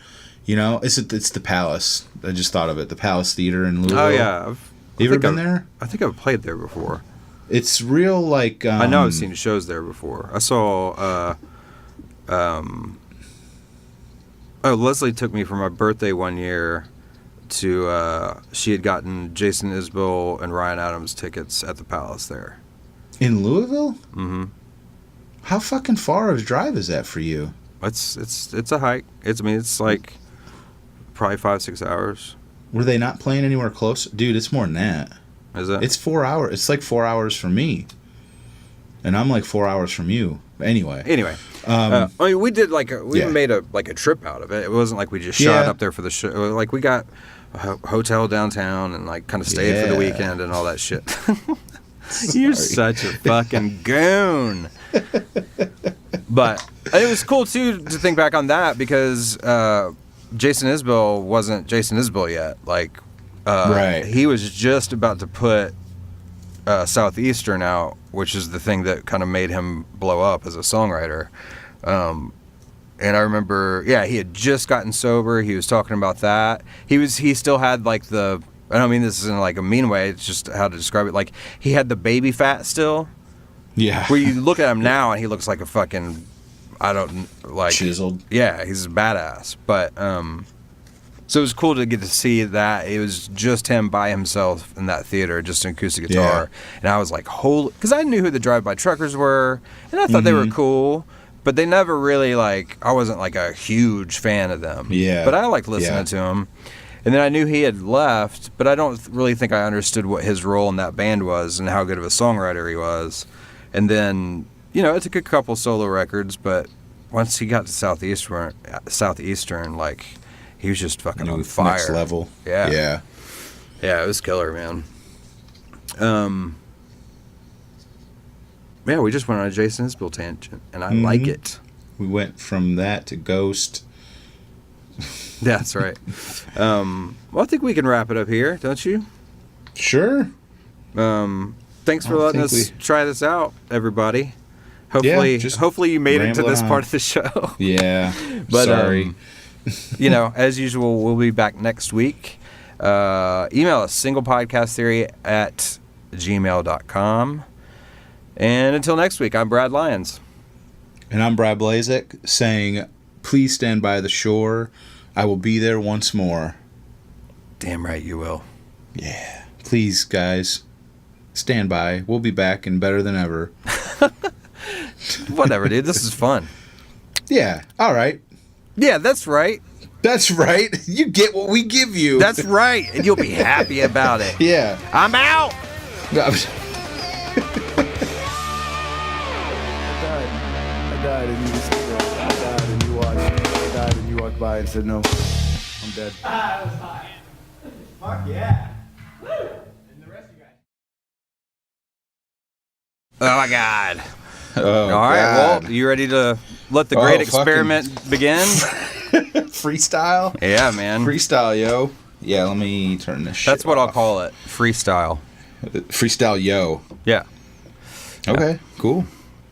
It's the Palace. I just thought of it. The Palace Theater in Louisville. Oh yeah. You ever been there? I think I've played there before. It's real like. I know I've seen shows there before. I saw. Leslie took me for my birthday one year to. She had gotten Jason Isbell and Ryan Adams tickets at the Palace there. In Louisville? Mm-hmm. How fucking far of a drive is that for you? It's a hike. It's like probably 5-6 hours. Were they not playing anywhere close? Dude, it's more than that. Is it? It's 4 hours. It's like 4 hours for me. And I'm like 4 hours from you. Anyway. I mean, we did we made a trip out of it. It wasn't like we just shot up there for the show. Like, we got a hotel downtown and like kind of stayed for the weekend and all that shit. You're such a fucking goon. But it was cool too to think back on that because Jason Isbell wasn't Jason Isbell yet. Like, he was just about to put Southeastern out, which is the thing that kind of made him blow up as a songwriter. And I remember, he had just gotten sober. He was talking about that. He still had like the, I don't mean this in like a mean way, it's just how to describe it. Like, he had the baby fat still. Yeah. Where you look at him now and he looks like a fucking, chiseled. Yeah, he's a badass. But, so it was cool to get to see that. It was just him by himself in that theater, just an acoustic guitar. Yeah. And I was like, holy, because I knew who the Drive-By Truckers were, and I thought they were cool, but they never really, I wasn't like a huge fan of them. Yeah. But I liked listening to them. And then I knew he had left, but I don't really think I understood what his role in that band was and how good of a songwriter he was. And then, it took a couple solo records, but once he got to Southeastern, he was just fucking on fire. Next level. Yeah. Yeah, it was killer, man. We just went on a Jason Isbell tangent, and I like it. We went from that to Ghost. That's right. Well, I think we can wrap it up here, don't you? Sure. Thanks for letting us try this out, everybody. Hopefully you made it to this part of the show. Yeah. But, sorry. As usual, we'll be back next week. Email us, singlepodcasttheory@gmail.com. And until next week, I'm Brad Lyons. And I'm Brad Blazek, saying, please stand by the shore. I will be there once more. Damn right you will. Yeah. Please, guys, stand by. We'll be back and better than ever. Whatever, dude. This is fun. Yeah. All right. Yeah, that's right. That's right. You get what we give you. That's right. And you'll be happy about it. Yeah. I'm out. I died and you just I died and you watched. I died and you walked by and said no. I'm dead. That was hot. Fuck yeah. Woo! And the rest of you guys. Oh my God. Oh, All right, God. well, you ready to let the great experiment begin? Freestyle? Yeah, man. Freestyle, yo. Yeah, let me turn this shit That's what I'll off. call it. Freestyle. Freestyle, yo. Yeah. Okay, cool.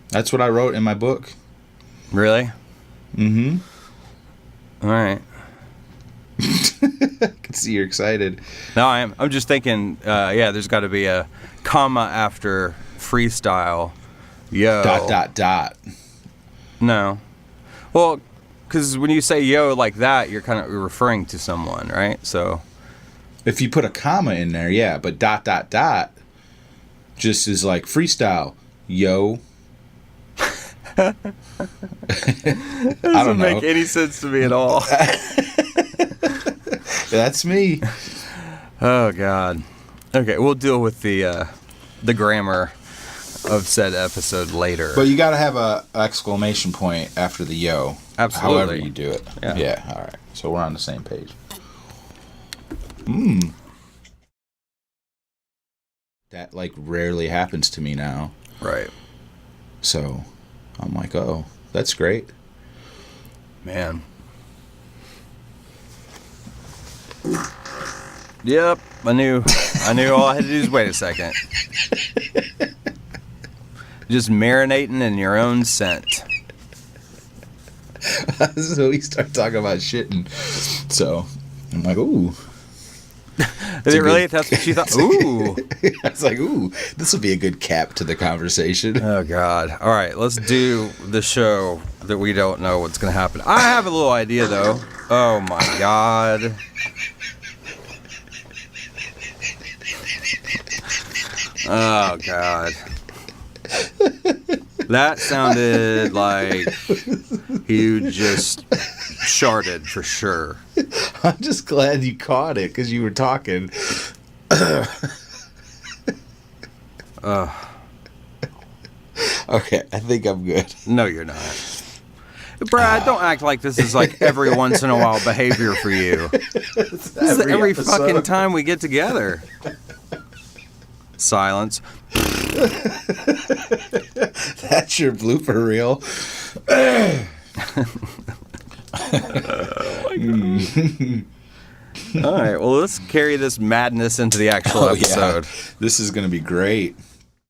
That's what I wrote in my book. Really? Mm-hmm. All right. I can see you're excited. No, I am. I'm just thinking, there's got to be a comma after freestyle. Yo. ... No. Well, because when you say yo like that, you're kind of referring to someone, right? So. If you put a comma in there, yeah, but ... just is like freestyle, yo. Doesn't make any sense to me at all. That's me. Oh God. Okay, we'll deal with the grammar of said episode later. But you got to have a exclamation point after the yo. Absolutely. However you do it. Yeah. All right. So we're on the same page. That like rarely happens to me now. Right. So I'm like, oh, that's great. Man. Yep, I knew all I had to do is wait a second. Just marinating in your own scent. So we start talking about shit, and so I'm like, ooh. Is it really? That's what you thought? Ooh. I was like, ooh, this will be a good cap to the conversation. Oh, God. All right, let's do the show that we don't know what's going to happen. I have a little idea, though. Oh, my God. Oh, God. That sounded like you just sharted for sure. I'm just glad you caught it because you were talking. Okay, I think I'm good. No, you're not. Brad, don't act like this is like every once in a while behavior for you. This is every fucking time we get together. Silence. That's your blooper reel. All right, well, let's carry this madness into the actual episode. Yeah. This is going to be great.